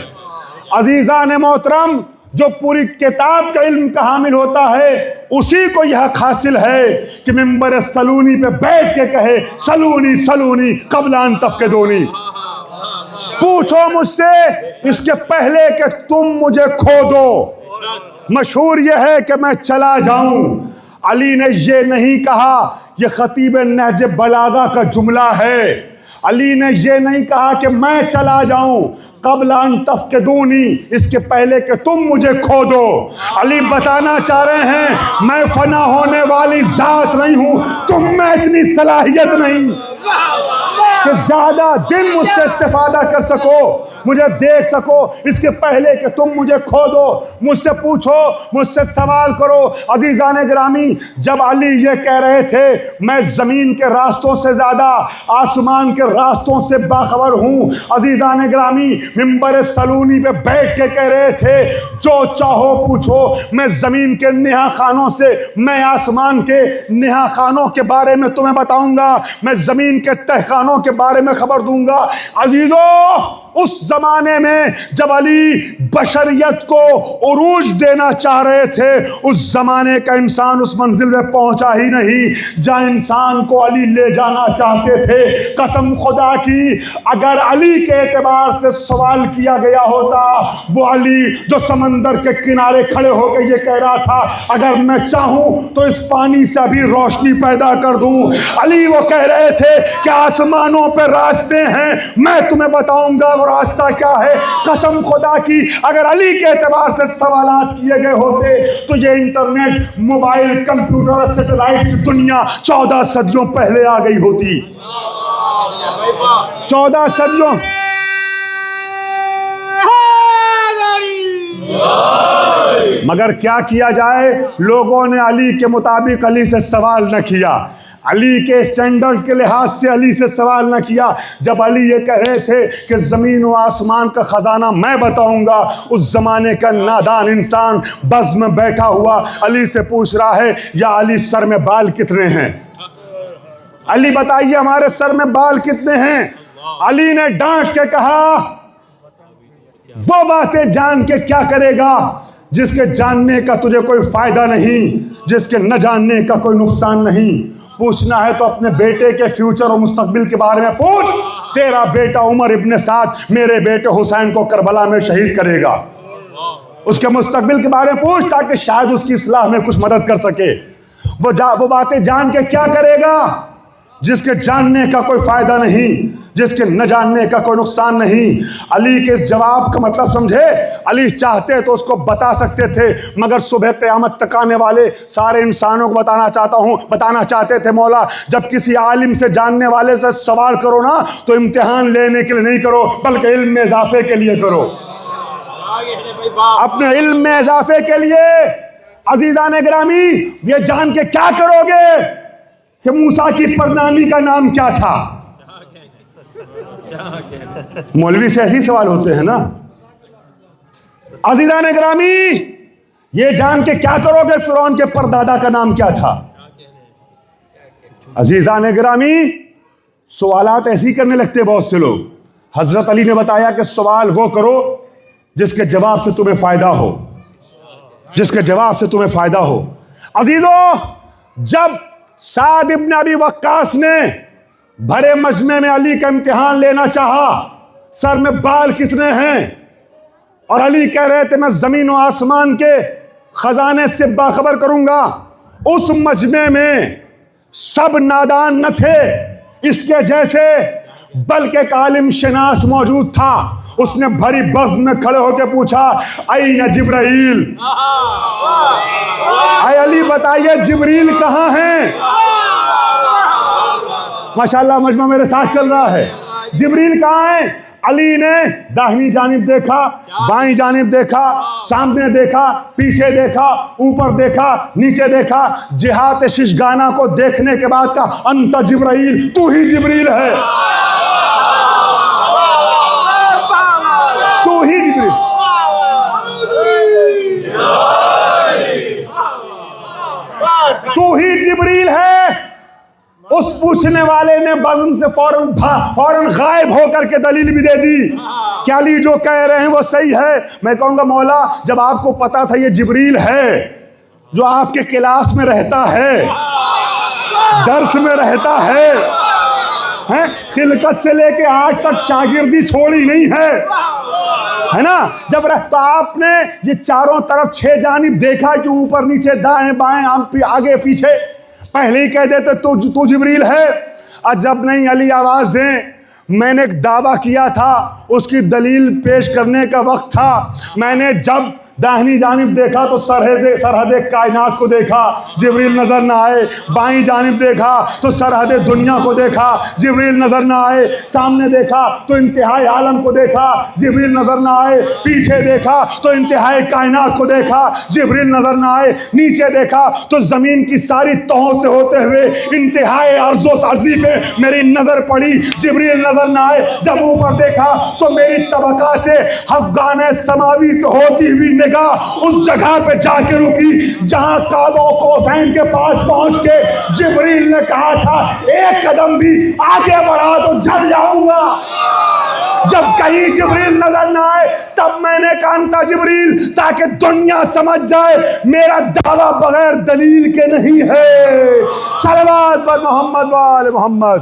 अजीज़ान मोहतरम, जो पूरी किताब का इल्म का हामिल होता है उसी को यह हासिल है कि मिंबर सलूनी पे बैठ के कहे सलूनी सलूनी कब्ल अन तफ़क़िदूनी। पूछो मुझसे इसके पहले कि तुम मुझे खो दो। मशहूर यह है कि मैं चला जाऊं। अली ने ये नहीं कहा, यह खतीब नहज बलागा का जुमला है। अली ने ये नहीं कहा कि मैं चला जाऊं कब्ल अन तफ़क़िदूनी, इसके पहले कि तुम मुझे खो दो। अली बताना चाह रहे हैं मैं फना होने वाली जात नहीं हूं, तुम में इतनी सलाहियत नहीं कि ज्यादा दिन मुझसे इस्तिफादा कर सको, मुझे देख सको। इसके पहले कि तुम मुझे खो दो, मुझसे पूछो, मुझसे सवाल करो। अजीज़ान गिरामी, जब अली ये कह रहे थे मैं ज़मीन के रास्तों से ज़्यादा आसमान के रास्तों से बाखबर हूँ, अजीज़ान गिरामी मिंबर सलूनी पे बैठ के कह रहे थे जो चाहो पूछो, मैं ज़मीन के नेहा खानों से, मैं आसमान के नेहा खानों के बारे में तुम्हें बताऊँगा, मैं ज़मीन के तहखानों के बारे में खबर दूँगा। अजीज़ों, उस जमाने में जब अली बशरियत को उरूज देना चाह रहे थे, उस जमाने का इंसान उस मंजिल में पहुंचा ही नहीं जहां इंसान को अली ले जाना चाहते थे। कसम खुदा की, अगर अली के एतबार से सवाल किया गया होता, वो अली जो समंदर के किनारे खड़े होकर ये कह रहा था अगर मैं चाहूं तो इस पानी से अभी रोशनी पैदा कर दूं, अली वो कह रहे थे कि आसमानों पे रास्ते हैं, मैं तुम्हें बताऊंगा रास्ता क्या है। कसम खुदा की, अगर अली के एतबार से सवालात किए गए होते तो ये इंटरनेट, मोबाइल, कंप्यूटर, सैटेलाइट की दुनिया 14 सदियों पहले आ गई होती। 14 सदियों। मगर क्या किया जाए, लोगों ने अली के मुताबिक अली से सवाल न किया, अली के स्टैंडर्ड के लिहाज से अली से सवाल न किया। जब अली ये कह रहे थे कि ज़मीन व आसमान का ख़जाना मैं बताऊंगा, उस ज़माने का नादान इंसान बज़ में बैठा हुआ अली से पूछ रहा है या अली सर में बाल कितने हैं, अली बताइए हमारे सर में बाल कितने हैं। अली ने डांट के कहा वो बातें जान के क्या करेगा जिसके जानने का तुझे कोई फ़ायदा नहीं, जिसके न जानने का कोई नुकसान नहीं। पूछना है तो अपने बेटे के फ्यूचर और मुस्तकबिल के बारे में पूछ। तेरा बेटा उमर इब्ने साद मेरे बेटे हुसैन को करबला में शहीद करेगा, उसके मुस्तकबिल के बारे में पूछ ताकि शायद उसकी इस्लाह में कुछ मदद कर सके। वो बातें जान के क्या करेगा जिसके जानने का कोई फायदा नहीं, जिसके न जानने का कोई नुकसान नहीं। अली के इस जवाब का मतलब समझे, अली चाहते तो उसको बता सकते थे, मगर सुबह क़यामत तक आने वाले सारे इंसानों को बताना चाहते थे मौला जब किसी आलिम से, जानने वाले से सवाल करो ना तो इम्तिहान लेने के लिए नहीं करो, बल्कि इल्म में इजाफे के लिए करो, अपने इल्म में इजाफे के लिए। अजीज़ान गिरामी, ये जान के क्या करोगे कि मूसा की परनानी का नाम क्या था? मौलवी से ऐसे सवाल होते हैं ना। अज़ीज़ान गिरामी, ये जान के क्या करोगे फिरौन के परदादा का नाम क्या था? अज़ीज़ान गिरामी, सवालात ऐसे ही करने लगते बहुत से लोग। हजरत अली ने बताया कि सवाल वो करो जिसके जवाब से तुम्हें फायदा हो, जिसके जवाब से तुम्हें फायदा हो। अजीजों, जब साद इब्न अबी वक्कास ने भरे मजमे में अली का इम्तिहान लेना चाहा, सर में बाल कितने हैं, और अली कह रहे थे मैं जमीन और आसमान के खजाने से बाखबर करूंगा, उस मजमे में सब नादान न थे इसके जैसे, बल्कि एक आलिम शनास मौजूद था। उसने भरी बज़्म में खड़े होकर पूछा, अय्न जिब्राइल, अय अली बताइए जिब्रील कहाँ हैं? माशाल्लाह मजमा मेरे साथ चल रहा है। जिब्रील कहाँ हैं? अली ने दाहिनी जानिब देखा, बाईं जानिब देखा, सामने देखा, पीछे देखा, ऊपर देखा, नीचे देखा। जिहात शिशगाना को देखने के बाद का अंत जिब्राइल, तू ही जिब्रील है, तू ही जिब्रील। पूछने वाले ने बज़्म से फौरन गायब होकर के दलील भी दे दी क्या अली जो कह रहे हैं वो सही है। मैं कहूंगा मौला, जब आपको पता था ये जिब्रील है जो आपके क्लास में रहता है, दर्स में रहता है, खिलकत से लेके आज तक शागिर्दी छोड़ी नहीं है ना। जब तो आपने ये चारों तरफ 6 जानिब देखा कि ऊपर नीचे दाएं बाएं आगे पीछे, पहले ही कह देते तू जिब्रील है। और जब नहीं अली आवाज दें, मैंने एक दावा किया था, उसकी दलील पेश करने का वक्त था। मैंने जब दाहिनी जानिब देखा तो सरहद कायनात को देखा, जिब्रील नजर ना आए। बाईं जानिब देखा तो सरहद दुनिया को देखा, जिब्रील नजर ना आए। सामने देखा तो इंतहाई आलम को देखा, जिब्रील नजर ना आए। पीछे देखा तो इंतहाई कायनात को देखा, जिब्रील नजर ना आए। नीचे देखा तो जमीन की सारी तहों से होते हुए इंतहाई अर्ज़ो अर्ज़ी पे मेरी नजर पड़ी, जिब्रील नजर ना आए। जब ऊपर देखा तो मेरी तबकाते अफगान समावी से होती हुई निगाह उस जगह पे जाके रुकी जहां काबा कौसैन के पास पहुंच के जिब्रील ने कहा था, एक कदम भी आगे बढ़ा तो जल जाऊंगा। जब कहीं जिब्रील नजर ना आए तब मैंने कहा था जिब्रील, ताकि दुनिया समझ जाए मेरा दावा बगैर दलील के नहीं है। सलवात पर मोहम्मद वाले मोहम्मद।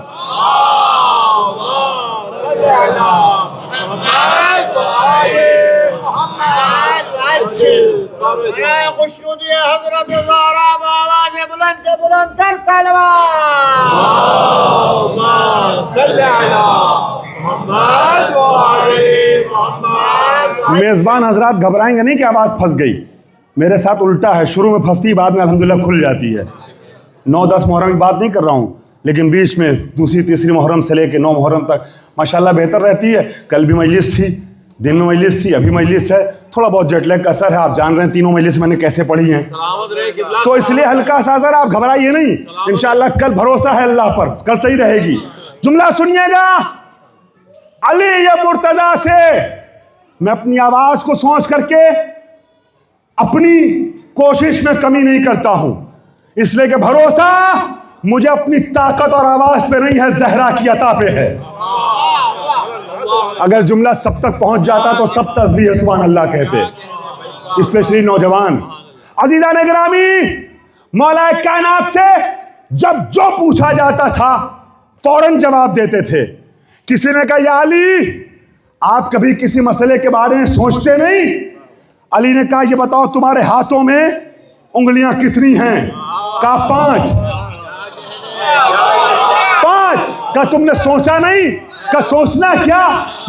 हजरत ज़हरा आवाज़ बुलंद से बुलंद तर मेजबान हजरात घबराएंगे नहीं कि आवाज फंस गई। मेरे साथ उल्टा है, शुरू में फंसती, बाद में अल्हम्दुलिल्लाह खुल जाती है। 9-10 मुहर्रम की बात नहीं कर रहा हूँ, लेकिन बीच में दूसरी तीसरी मुहर्रम से लेकर 9 मुहर्रम तक माशाल्लाह बेहतर रहती है। कल भी मजलिस थी, दिन में मजलिस थी, अभी मजलिस है। थोड़ा बहुत जेटलैग का असर है, आप जान रहे हैं तीनों मजलिस मैंने कैसे पढ़ी हैं, तो इसलिए हल्का सा असर। आप घबराइए नहीं, इंशाल्लाह कल भरोसा है अल्लाह पर, कल सही रहेगी। जुमला सुनिएगा, अली या मुर्तजा से मैं अपनी आवाज को सोच करके अपनी कोशिश में कमी नहीं करता हूं, इसलिए कि भरोसा मुझे अपनी ताकत और आवाज पे नहीं है, ज़हरा की अता पे है। अगर जुमला सब तक पहुंच जाता तो सब तस्बीह सुभान अल्लाह कहते, स्पेशली नौजवान। अजीज़ान गिरामी, मौला कायनात से जब जो पूछा जाता था फौरन जवाब देते थे। किसी ने कहा या अली, आप कभी किसी मसले के बारे में सोचते नहीं? अली ने कहा ये बताओ तुम्हारे हाथों में उंगलियां कितनी हैं? कहा 5। का तुमने सोचा नहीं? का सोचना क्या,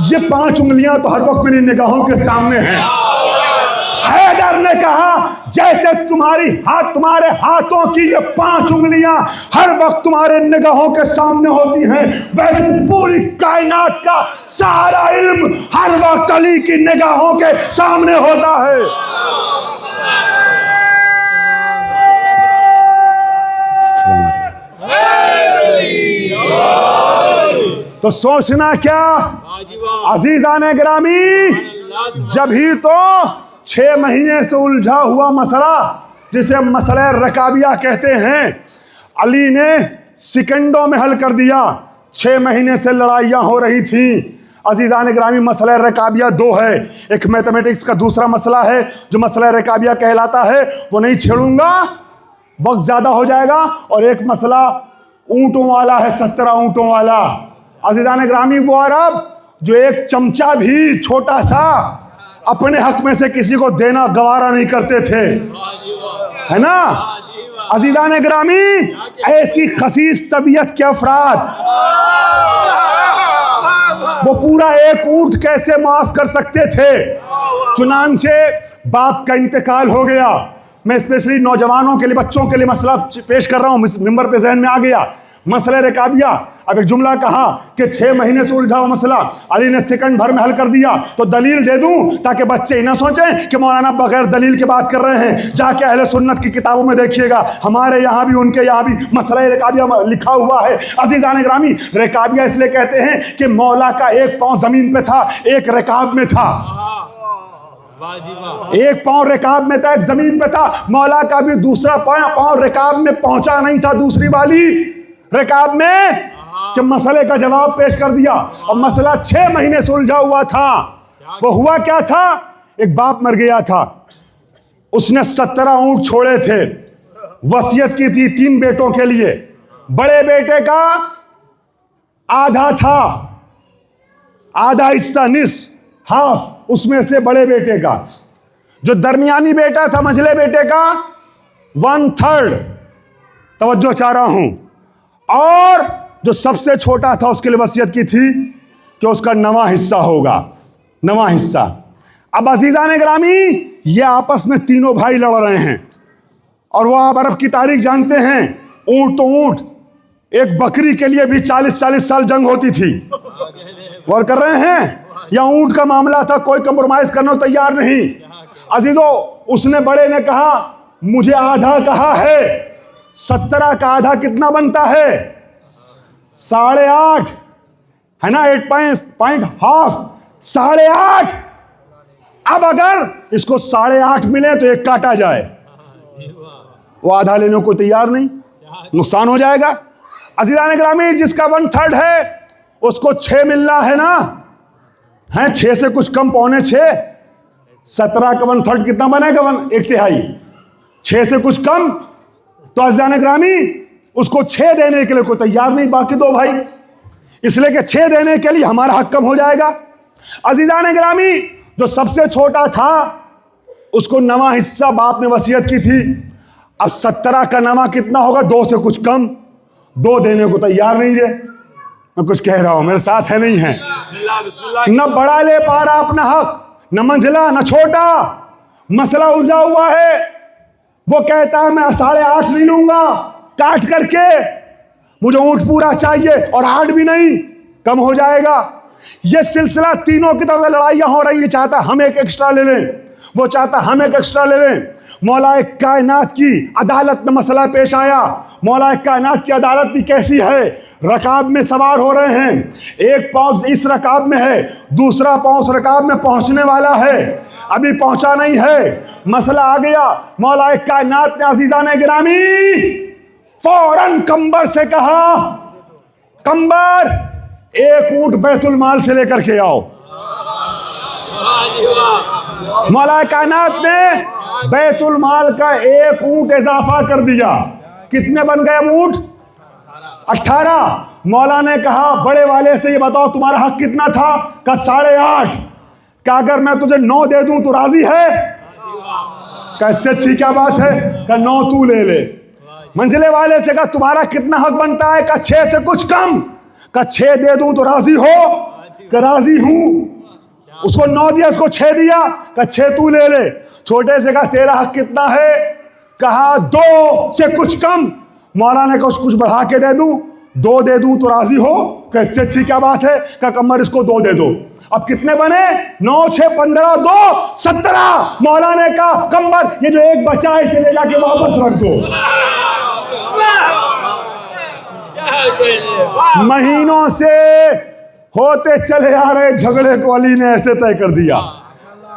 ये 5 उंगलियां तो हर वक्त मेरी निगाहों के सामने हैं। हैदर ने कहा जैसे तुम्हारे हाथों की ये 5 उंगलियां हर वक्त तुम्हारे निगाहों के सामने होती हैं, वैसे पूरी कायनात का सारा इल्म हर वक्त अली की निगाहों के सामने होता है। तो सोचना क्या अजीज़ान गिरामी, जब ही तो 6 महीने से उलझा हुआ मसला जिसे मसला रकाबिया कहते हैं, अली ने सेकंडों में हल कर दिया। 6 महीने से लड़ाइयाँ हो रही थी। अजीज़ान गिरामी, मसला रकाबिया 2 है, एक मैथमेटिक्स का दूसरा मसला है जो मसला रकाबिया कहलाता है, वो नहीं छेड़ूंगा, वक्त ज़्यादा हो जाएगा। और एक मसला ऊँटों वाला है, 17 ऊँटों वाला। अजीज़ान गिरामी, वो अरब जो एक चमचा भी छोटा सा अपने हक में से किसी को देना गवारा नहीं करते थे, है ना अजीज़ान गिरामी? ऐसी खसीस तबीयत के अफराद वो पूरा एक ऊंट कैसे माफ कर सकते थे? चुनांचे बाप का इंतकाल हो गया। मैं स्पेशली नौजवानों के लिए, बच्चों के लिए मसला पेश कर रहा हूँ, मिंबर पे जहन में आ गया मसला रकाबिया। अब एक जुमला कहा कि 6 महीने से उलझा हुआ मसला अली ने सेकंड भर में हल कर दिया, तो दलील दे दूं ताकि बच्चे ही ना सोचें कि मौलाना बगैर दलील की बात कर रहे हैं। जाके अहले सुन्नत की किताबों में देखिएगा, हमारे यहाँ भी उनके यहाँ भी मसला रकाबिया लिखा हुआ है। अज़ीज़ान गिरामी, रकाबिया इसलिए कहते हैं कि मौला का एक पाँव जमीन पे था, एक रकाब में था। एक पाँव रकाब में था, एक जमीन पे था। मौला का भी दूसरा पाँव रकाब में पहुंचा नहीं था, दूसरी वाली रिकाब में कि मसले का जवाब पेश कर दिया। और मसला 6 महीने से उलझा हुआ था। वो हुआ क्या था, एक बाप मर गया था, उसने 17 ऊंट छोड़े थे, वसीयत की थी 3 बेटों के लिए। बड़े बेटे का आधा था, आधा हिस्सा, हाफ उसमें से बड़े बेटे का। जो दरमियानी बेटा था मंझले बेटे का 1/3, तवज्जो चाह रहा हूं। और जो सबसे छोटा था उसके लिए वसीयत की थी कि उसका 9वां हिस्सा होगा, 9वां हिस्सा। अब अजीजान गिरामी, ये आपस में तीनों भाई लड़ रहे हैं। और वो आप अरब की तारीख जानते हैं, ऊंट तो ऊंट, एक बकरी के लिए भी 40-40 साल जंग होती थी। गौर कर रहे हैं, या ऊंट का मामला था, कोई कंप्रोमाइज करने को तैयार नहीं। अजीजों, उसने बड़े ने कहा मुझे आधा कहा है, 17 का आधा कितना बनता है, 8.5 है ना, 8.5, 8.5। अब अगर इसको 8.5 मिले तो एक काटा जाए, वो आधा लेने को तैयार नहीं, नुकसान हो जाएगा। अजीजान गिरामी, जिसका 1/3 है उसको 6 मिलना है ना, है 6 से कुछ कम, 6.25। 17 का 1/3 कितना बनेगा, 1/3। 6 से कुछ कम, तो अजीजान गिरामी उसको 6 देने के लिए कोई तैयार नहीं, बाकी 2 भाई, इसलिए कि 6 देने के लिए हमारा हक कम हो जाएगा। अजीजान गिरामी, जो सबसे छोटा था उसको 9वां हिस्सा बाप ने वसीयत की थी। अब 17 का 9वां कितना होगा, 2 से कुछ कम, 2 देने को तैयार नहीं है। मैं कुछ कह रहा हूं, मेरे साथ है नहीं है। न बड़ा ले पा रहा अपना हक, न मंझला न छोटा, मसला उलझा हुआ है। वो कहता है मैं 8.5 नहीं लूंगा काट करके, मुझे ऊंट पूरा चाहिए, और 8 भी नहीं, कम हो जाएगा। ये सिलसिला तीनों की तरफ से लड़ाइयां हो रही है। चाहता हम एक एक्स्ट्रा ले लें, वो चाहता हम एक एक्स्ट्रा ले लें। मौलाए कायनात की अदालत में मसला पेश आया। मौलाए कायनात की अदालत भी कैसी है, रकाब में सवार हो रहे हैं, एक पांव इस रकाब में है, दूसरा पांव उस रकाब में पहुंचने वाला है, अभी पहुंचा नहीं है, मसला आ गया। मौलाए कायनात ने अजीजान गिरामी फौरन कंबर से कहा, कंबर एक ऊंट बैतुल माल से लेकर के आओ। मौलाए कायनात ने बैतुल माल का एक ऊंट इजाफा कर दिया। कितने बन गए ऊंट, 18। मौला ने कहा बड़े वाले से ये बताओ तुम्हारा हक कितना था, का 8.5। क्या अगर मैं तुझे 9 दे दूं तो राजी है, कैसे अच्छी क्या बात है, का 9 तू ले ले। मंझले वाले से कहा तुम्हारा कितना हक बनता है, का 6 से कुछ कम, का 6 दे दूं तो राजी हो, का राजी हूं। उसको 9 दिया, उसको 6 दिया, का 6 तू ले ले। छोटे से कहा तेरा हक कितना है, कहा 2 से कुछ कम। मौला ने कहा कुछ बढ़ा के दे दूं, 2 दे दूं तो राजी हो, कैसे अच्छी क्या बात है, का कमर इसको 2 दे दो। अब कितने बने, 9, 6, 15, 2, 17। मौला ने कहा कमर ये जो एक बचा है इसे ले जाके वापस रख दो। महीनों से होते चले आ रहे झगड़े को अली ने ऐसे तय कर दिया,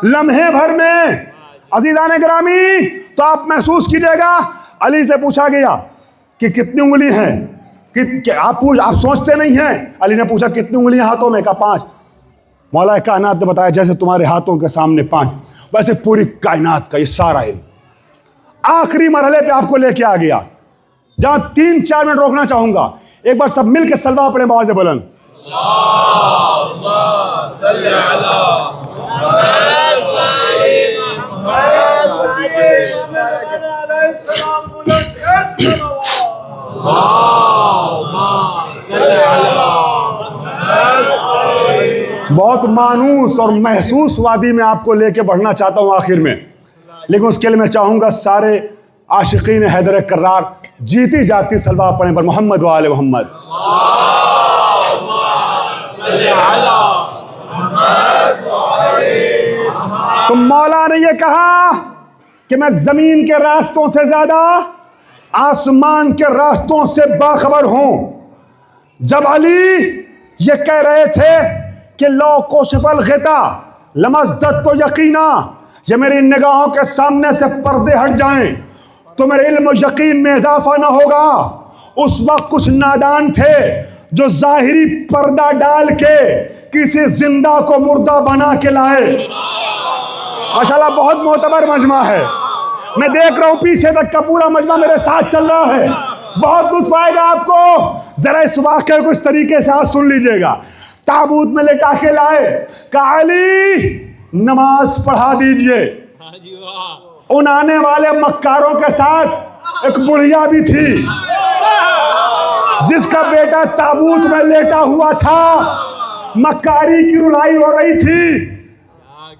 लम्हे भर में। अजीजान गिरामी, तो आप महसूस कीजिएगा, अली से पूछा गया कि कितनी उंगली हैं, कि आप सोचते नहीं हैं। अली ने पूछा कितनी उंगलियां हाथों में, का 5। मौला कायनात ने बताया जैसे तुम्हारे हाथों के सामने 5, वैसे पूरी कायनात का ये सारा इल्म। आखिरी मरहले पे आपको लेके आ गया, जहां 3-4 मिनट रोकना चाहूंगा। एक बार सब मिलकर सल्वा पढ़े आवाज़ बुलंद, बहुत मानूस और महसूस वादी में आपको लेके बढ़ना चाहता हूं आखिर में, लेकिन उसके लिए मैं चाहूंगा सारे आशिकीन हैदर कर्रार जीती जाती सलवा पढ़ें पर मोहम्मद व आले मोहम्मद। तो मौला ने यह कहा कि मैं जमीन के रास्तों से ज्यादा आसमान के रास्तों से बाखबर हूं। जब अली ये कह रहे थे कि लो कोशफल गिता लमज़दत तो यकीना, ये मेरी निगाहों के सामने से पर्दे हट जाएं तो मेरे इल्म यकीन में इजाफा ना होगा, उस वक्त कुछ नादान थे जो जाहिरी पर्दा डाल के किसी जिंदा को मुर्दा बना के लाए। माशाल्लाह बहुत मोतबर मजमा है। मैं देख रहा हूं पीछे तक का पूरा मजमा मेरे साथ चल रहा है। बहुत लुत्फ आएगा आपको। जरा इस वाक़े को इस तरीके से आज सुन लीजिएगा। ताबूत में लेटा के लाए, कहा अली नमाज पढ़ा दीजिए। उन आने वाले मक्कारों के साथ एक बुढ़िया भी थी जिसका बेटा ताबूत में लेटा हुआ था, मक्कारी की रुलाई हो रही थी।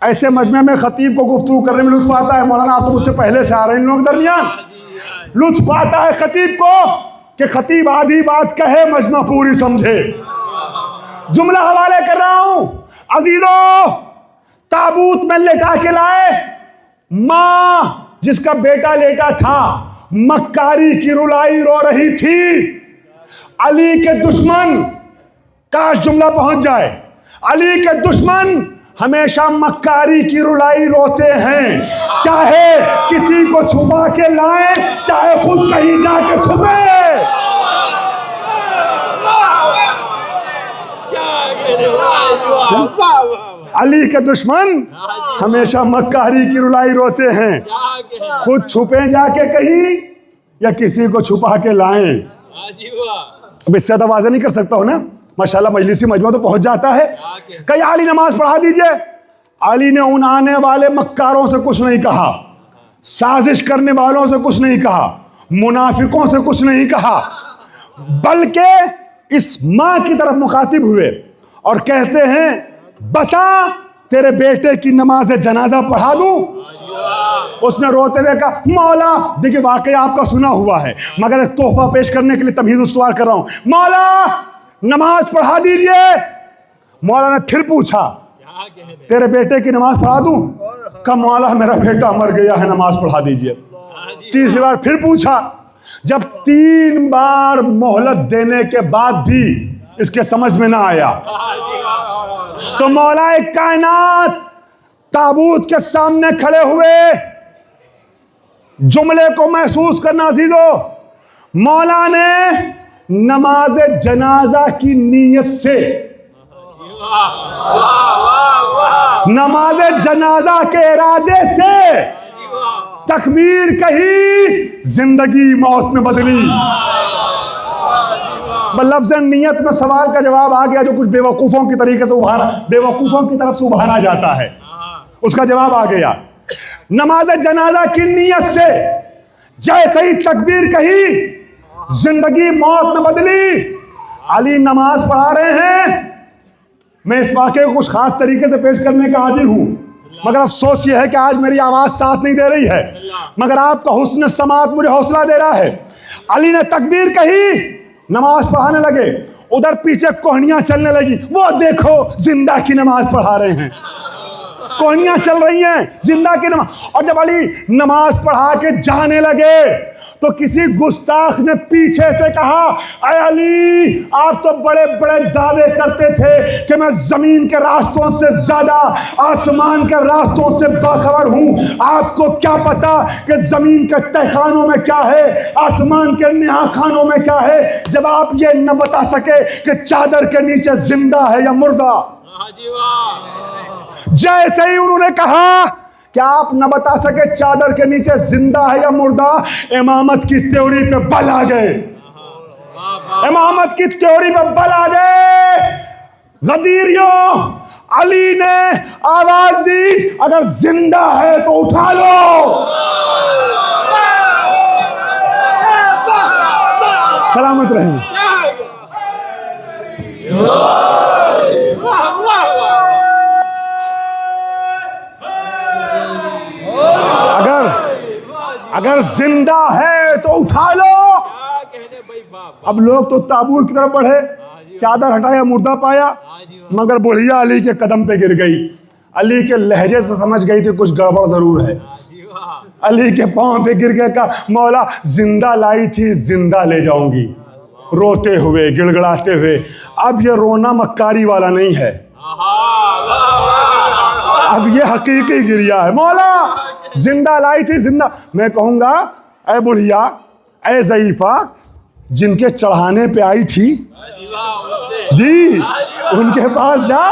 ऐसे मजमे में खतीब को गुफ्तगू करने में लुत्फ आता है। मौलाना आप तो मुझसे पहले से आ रहे हैं इन लोगों के दरमियान। लुत्फ आता है खतीब को कि खतीब आधी बात कहे, मजमा पूरी समझे। जुमला हवाले कर रहा हूं। अजीजों, ताबूत में लेटा के लाए, मां जिसका बेटा लेटा था, मक्कारी की रुलाई रो रही थी। अली के दुश्मन, काश जुमला पहुंच जाए, अली के दुश्मन हमेशा मक्कारी की रुलाई रोते हैं, चाहे किसी को छुपा के लाए, चाहे खुद कहीं जाके छुपे। अली के दुश्मन हमेशा मक्कारी की रुलाई रोते हैं, खुद छुपे जाके कहीं या किसी को छुपा के लाएं। अब इससे ज्यादा वाज़ेह नहीं कर सकता हूं ना। माशाल्लाह मजलिसी मजमा तो पहुंच जाता है। कहीं अली नमाज पढ़ा दीजिए। अली ने उन आने वाले मक्कारों से कुछ नहीं कहा, साजिश करने वालों से कुछ नहीं कहा, मुनाफिकों से कुछ नहीं कहा, बल्कि इस मां की तरफ मुखातिब हुए और कहते हैं, बता तेरे बेटे की नमाज जनाजा पढ़ा दूं। उसने रोते हुए कहा, मौला देखिए वाकई आपका सुना हुआ है, मगर एक तोहफा पेश करने के लिए तमीज़ उस्तवार कर रहा हूं। मौला नमाज पढ़ा दीजिए। मौला ने फिर पूछा, तेरे बेटे की नमाज पढ़ा दूं? कहा मौला मेरा बेटा मर गया है, नमाज पढ़ा दीजिए। तीसरी बार फिर पूछा। जब 3 बार मोहलत देने के बाद भी इसके समझ में ना आया तो मौला कायनात ताबूत के सामने खड़े हुए। जुमले को महसूस करना अजीजों, मौला ने नमाज जनाजा की नीयत से, नमाज जनाजा के इरादे से तकबीर कही, जिंदगी मौत में बदली। लफ्ज़न नियत में सवाल का जवाब आ गया जो कुछ बेवकूफों की तरीके से उभारा, बेवकूफों की तरफ से उभारा जाता है, उसका जवाब आ गया। नमाज जनाजा की नीयत से जैसे ही तकबीर कही, जिंदगी मौत में बदली। अली नमाज पढ़ा रहे हैं। मैं इस वाक़े को कुछ खास तरीके से पेश करने का आदी हूं, मगर अफसोस यह है कि आज मेरी आवाज साथ नहीं दे रही है, मगर आपका हुस्न समात मुझे हौसला दे रहा है। अली ने तकबीर कही, नमाज पढ़ाने लगे। उधर पीछे कोहनियां चलने लगी, वो देखो जिंदा की नमाज पढ़ा रहे हैं। कोहनियां चल रही हैं, जिंदा की नमाज। और जब अली नमाज पढ़ा के जाने लगे तो किसी गुस्ताख ने पीछे से कहा, अरे अली आप तो बड़े बड़े दावे करते थे कि मैं जमीन के रास्तों से ज्यादा आसमान के रास्तों से बाखबर हूं। आपको क्या पता कि जमीन के तहखानों में क्या है, आसमान के नेहाखानों में क्या है, जब आप ये न बता सके कि चादर के नीचे जिंदा है या मुर्दा। जैसे ही उन्होंने कहा क्या आप न बता सके चादर के नीचे जिंदा है या मुर्दा, इमामत की त्योरी पे बल आ गए। इमामत की त्योरी पे बल आ गए। गदीरियों, अली ने आवाज दी, अगर जिंदा है तो उठा लो। सलामत रहें। अगर जिंदा है तो उठा लो। अब लोग तो ताबूत की तरफ बढ़े, चादर हटाया, मुर्दा पाया, मगर बुढ़िया अली के कदम पे गिर गई। अली के लहजे से समझ गई थी कुछ गड़बड़ जरूर है। अली के पांव पे गिर गया, कहा मौला जिंदा लाई थी, जिंदा ले जाऊंगी। रोते हुए, गिड़गड़ाते हुए। अब ये रोना मक्कारी वाला नहीं है, अब ये हकीकी गिरिया है। मौला जिंदा लाई थी, जिंदा। मैं कहूंगा, ऐ बुढ़िया, ऐ ज़ईफा, जिनके चढ़ाने पे आई थी जी, उनके पास जा।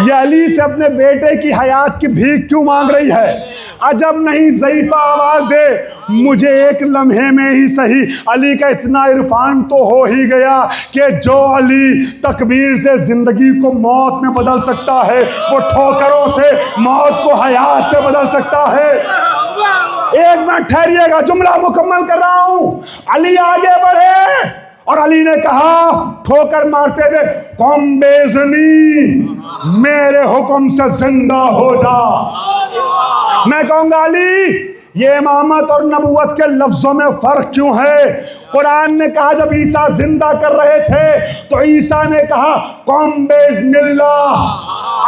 ये अली से अपने बेटे की हयात की भीख क्यों मांग रही है? अजब नहीं ज़ईफ़ा आवाज दे, मुझे एक लम्हे में ही सही अली का इतना इरफान तो हो ही गया कि जो अली तकबीर से जिंदगी को मौत में बदल सकता है, वो ठोकरों से मौत को हयात में बदल सकता है। एक मिनट ठहरिएगा, जुमला मुकम्मल कर रहा हूं। अली आगे बढ़े और अली ने कहा ठोकर मारते हुए, कौम बेज़नी मेरे हुक्म से जिंदा हो जा। मैं कहूंगा अली, ये इमामत और नबूवत के लफ्जों में फर्क क्यों है? कुरान ने कहा जब ईसा जिंदा कर रहे थे तो ईसा ने कहा कौम बेज़निल्लाह,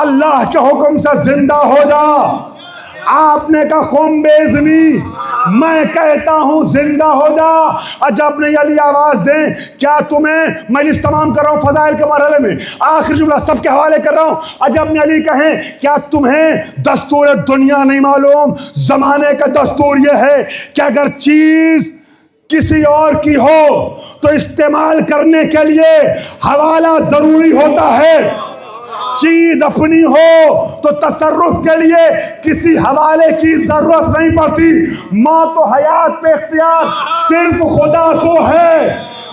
अल्लाह के हुक्म से जिंदा हो जा। आपने कहा कौम बेज़नी, मैं कहता हूं जिंदा हो जा। अजब नहीं अली आवाज दें, क्या तुम्हें, मैं इस तमाम कर रहा हूं फजाइल के मरहले में, आखिर जुमला सबके हवाले कर रहा हूं। अजब ने अली कहें, क्या तुम्हें दस्तूर दुनिया नहीं मालूम? जमाने का दस्तूर यह है कि अगर चीज किसी और की हो तो इस्तेमाल करने के लिए हवाला जरूरी होता है, चीज अपनी हो तो तसर्रुफ के लिए किसी हवाले की जरूरत नहीं पड़ती। मौत तो हयात पे इख्तियार सिर्फ खुदा को है।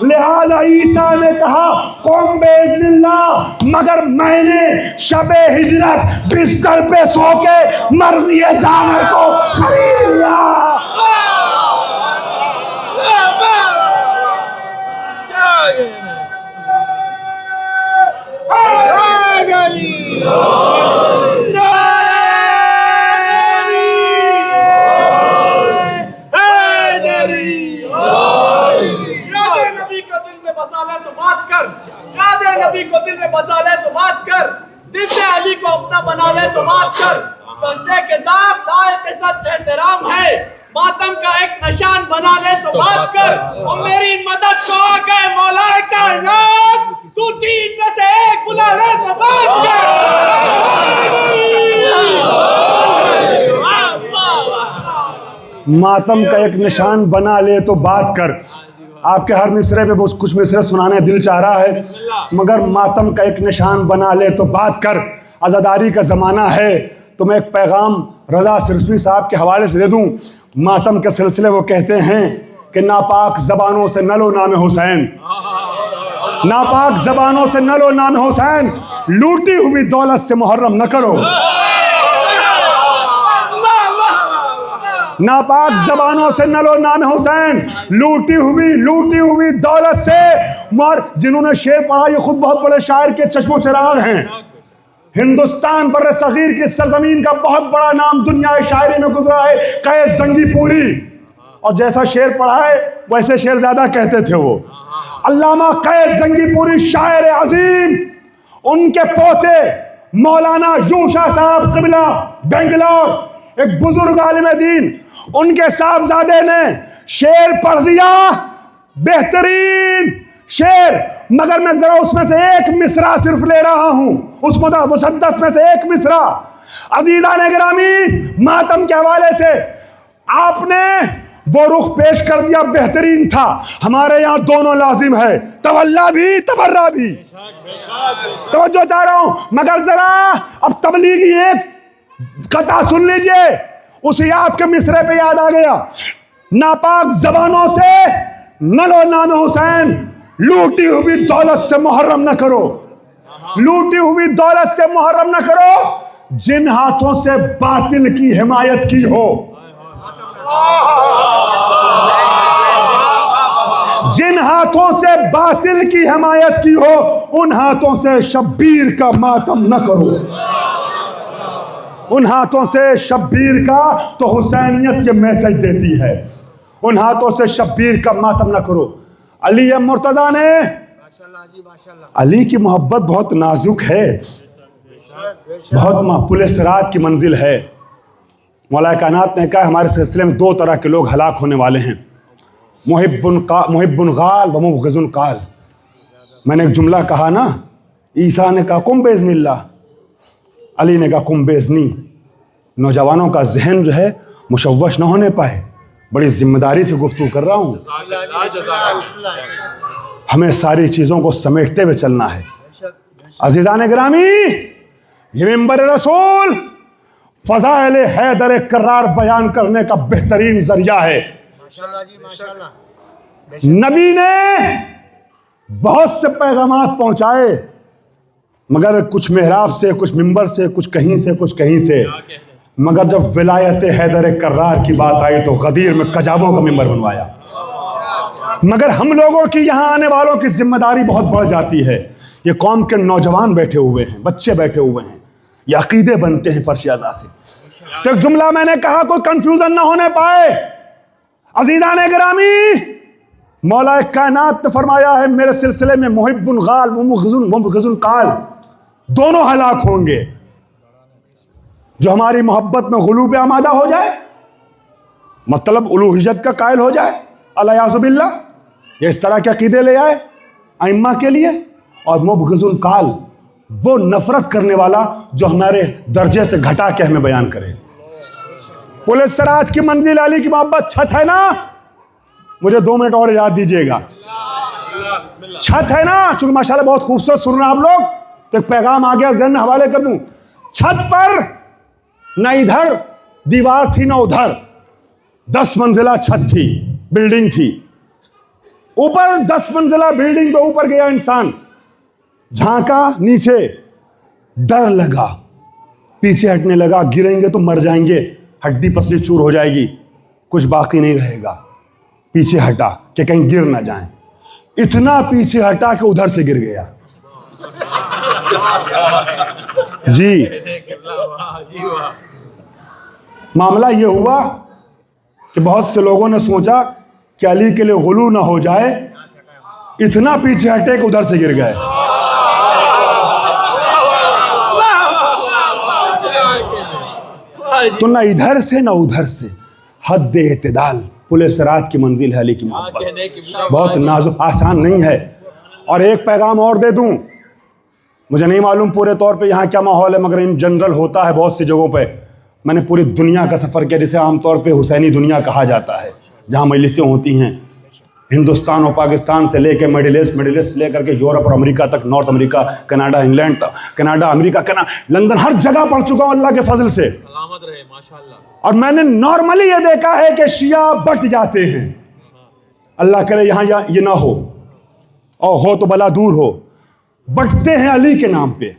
लिहाजा ईसा ने कहा कौम बेज़निल्लाह, मगर मैंने शबे हिजरत बिस्तर पे सो के मर्ज़ी दामर को खरीद लिया। नबी को दिल में बसा ले तो बात कर, दिल से अली को अपना बना ले तो बात कर। सजदे के दाग लायक सद एहतराम है, मातम का एक निशान बना ले तो बात कर। और मेरी मदद को आ गए मौलाए कायनात, तू तीन में से एक बुला ले तो बात कर। मातम का एक निशान बना ले तो बात कर। आपके हर मिसरे पे कुछ मिसरे सुनाने दिल चाह रहा है, मगर मातम का एक निशान बना ले तो बात कर। आज़ादारी का ज़माना है तो मैं एक पैगाम रज़ा सिरसवी साहब के हवाले से दे दूं। मातम के सिलसिले वो कहते हैं कि नापाक ज़बानों से न लो नाम हुसैन, नापाक ज़बानों से न लो नाम हुसैन, लूटी हुई दौलत से मुहर्रम न करो। नापाक जबानों से न लो नाम हुसैन, लूटी हुई दौलत से। मगर जिन्होंने शेर पढ़ा ये खुद बहुत बड़े शायर के चश्मो चिराग हैं। हिंदुस्तान पर सगीर की सरजमीन का बहुत बड़ा नाम दुनिया शायरी में गुजरा है, कैद जंगीपुरी। और जैसा शेर पढ़ा है वैसे शेर ज्यादा कहते थे वो। अल्लामा कैद जंगीपुरी शायर अजीम, उनके पोते मौलाना यूशा साहब क़िबला बेंगलोर, एक बुजुर्ग आलिम दीन, उनके साहबजादे ने शेर पढ़ दिया, बेहतरीन शेर। मगर मैं जरा उसमें से एक मिसरा सिर्फ ले रहा हूं, उस मुसद्दस में से एक मिसरा। अजीज़ान गिरामी, मातम के हवाले से आपने वो रुख पेश कर दिया, बेहतरीन था। हमारे यहाँ दोनों लाजिम है, तवल्ला भी तबर्रा भी। तवज्जो चाह रहा हूं, मगर जरा अब तबलीगी एक कथा सुन लीजिए, उसी आपके मिसरे पे याद आ गया। नापाक जबानों से न लो नाम हुसैन, लूटी हुई दौलत से मुहर्रम न करो, लूटी हुई दौलत से मुहर्रम न करो। जिन हाथों से बातिल की हिमायत की हो, जिन हाथों से बातिल की हिमायत की हो, उन हाथों से शब्बीर का मातम न करो। उन हाथों से शब्बीर का तो हुसैनियत ये मैसेज देती है, उन हाथों से शब्बीर का मातम न करो। अली मुर्तज़ा ने, अली की मोहब्बत बहुत नाजुक है, बहुत महफूल सिरात की मंजिल है। मौला कायनात ने कहा हमारे सिलसिले में दो तरह के लोग हलाक होने वाले हैं, मुहिब्बुन गाल व मुबग़िज़ुन काल। मैंने एक जुमला कहा ना, ईसा ने कहा कुम बेज़निल्लाह, अली ने कहा कुम बेज़नी। नौजवानों का जहन जो है मुशव्वश न होने पाए, बड़ी जिम्मेदारी से गुफ्तगू कर रहा हूं। हमें सारी चीजों को समेटते हुए चलना है। अजीजान गिरामी, ये मिंबर रसूल फज़ाइल हैदर कर्रार बयान करने का बेहतरीन जरिया है। नबी ने बहुत से पैगामात पहुंचाए, मगर कुछ मेहराब से, कुछ मिंबर से, कुछ कहीं से, कुछ कहीं से, मगर जब विलायत हैदर कर्रार की बात आई तो गदीर में कजाबों का मिंबर बनवाया। मगर हम लोगों की यहां आने वालों की जिम्मेदारी बहुत बढ़ जाती है। ये कौम के नौजवान बैठे हुए हैं, बच्चे बैठे हुए हैं, ये अकीदे बनते हैं फर्श अज़ा से। तो एक जुमला मैंने कहा, कोई कंफ्यूजन ना होने पाए। अजीज़ान गिरामी, मौला कायनात ने फरमाया है मेरे सिलसिले में मुहिब्बुन गाल व मुग़ज़ुन काल, दोनों हलाक होंगे। जो हमारी मोहब्बत में गुलू पे आमादा हो जाए, मतलब उलूहियत का कायल हो जाए, अल्लाह ये इस तरह के अकीदे ले आए अइम्मा के लिए। और मुग़ज़ुन काल, वो नफरत करने वाला जो हमारे दर्जे से घटा के हमें बयान करे। पुलिस सराज की मंजिल अली की मोहब्बत छत है ना, मुझे 2 मिनट और याद दीजिएगा। छत है ना, चूंकि माशाल्लाह बहुत खूबसूरत सुन रहे हैं आप लोग, तो एक पैगाम आ गया, ज़हन में हवाले कर दूं। छत पर न इधर दीवार थी न उधर, 10 मंजिला छत थी, बिल्डिंग थी। ऊपर 10 मंजिला बिल्डिंग पे ऊपर गया इंसान, झांका नीचे, डर लगा, पीछे हटने लगा, गिरेंगे तो मर जाएंगे, हड्डी पसली चूर हो जाएगी, कुछ बाकी नहीं रहेगा। पीछे हटा कि कहीं गिर ना जाए। इतना पीछे हटा कि उधर से गिर गया। जी, मामला ये हुआ कि बहुत से लोगों ने सोचा कि अली के लिए गुलू ना हो जाए, इतना पीछे हटे कि उधर से गिर गए। तो ना इधर से ना उधर से, हद इत्तिदाल, पुलिस रात की मंजिल है अली की मोहब्बत। बहुत नाजुक, आसान नहीं है। और एक पैगाम और दे दूं, मुझे नहीं मालूम पूरे तौर पे यहाँ क्या माहौल है, मगर इन जनरल होता है बहुत सी जगहों पे। मैंने पूरी दुनिया का सफ़र किया, जिसे आमतौर पे हुसैनी दुनिया कहा जाता है, जहाँ मजलिसें होती हैं हिंदुस्तान और पाकिस्तान से लेकर मिडिल ईस्ट लेकर के यूरोप और अमेरिका तक, नॉर्थ अमेरिका, कनाडा, इंग्लैंड तक, कनाडा, अमेरिका, लंदन, हर जगह पढ़ चुका हूँ अल्लाह के फजल से। सलामत रहे, माशाअल्लाह। और मैंने नॉर्मली ये देखा है कि शिया बट जाते हैं, अल्लाह करे यहाँ ये ना हो, और हो तो भला दूर हो, बटते हैं अली के नाम पे,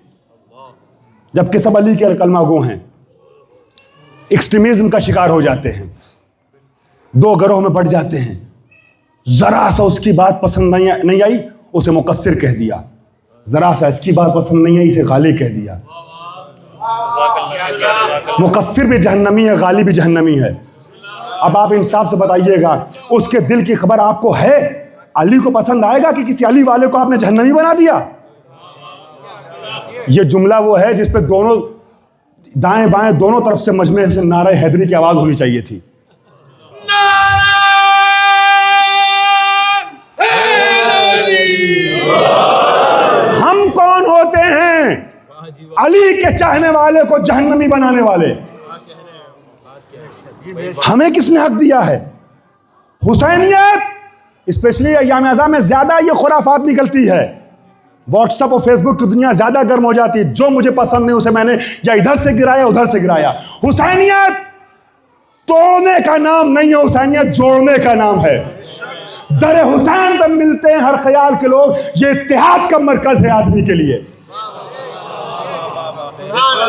जबकि सब अली के कलमा गो हैं। एक्सट्रीमिज्म का शिकार हो जाते हैं, 2 गिरोह में बढ़ जाते हैं। जरा सा उसकी बात पसंद नहीं आई, उसे मुकस्सिर कह दिया। जरा सा इसकी बात पसंद नहीं आई, इसे गाली कह दिया। मुकस्सिर भी जहन्नमी है, गाली भी जहन्नमी है। अब आप इंसाफ से बताइएगा, उसके दिल की खबर आपको है? अली को पसंद आएगा कि किसी अली वाले को आपने जहन्नमी बना दिया? ये जुमला वो है जिस पे दोनों दाएं बाएं दोनों तरफ से मजमे से नारे हैदरी की आवाज होनी चाहिए थी। हम कौन होते हैं अली के चाहने वाले को जहन्नमी बनाने वाले? हमें किसने हक दिया है? हुसैनियत स्पेशली अय्याम अज़ा में ज्यादा ये खुराफात निकलती है। व्हाट्सएप और फेसबुक की दुनिया ज्यादा गर्म हो जाती है। जो मुझे पसंद नहीं उसे मैंने या इधर से गिराया उधर से गिराया। हुसैनियत तोड़ने का नाम नहीं है, हुसैनियत जोड़ने का नाम है। दर हुसैन पर मिलते हैं हर ख्याल के लोग, ये इत्तेहाद का मरकज है आदमी के लिए,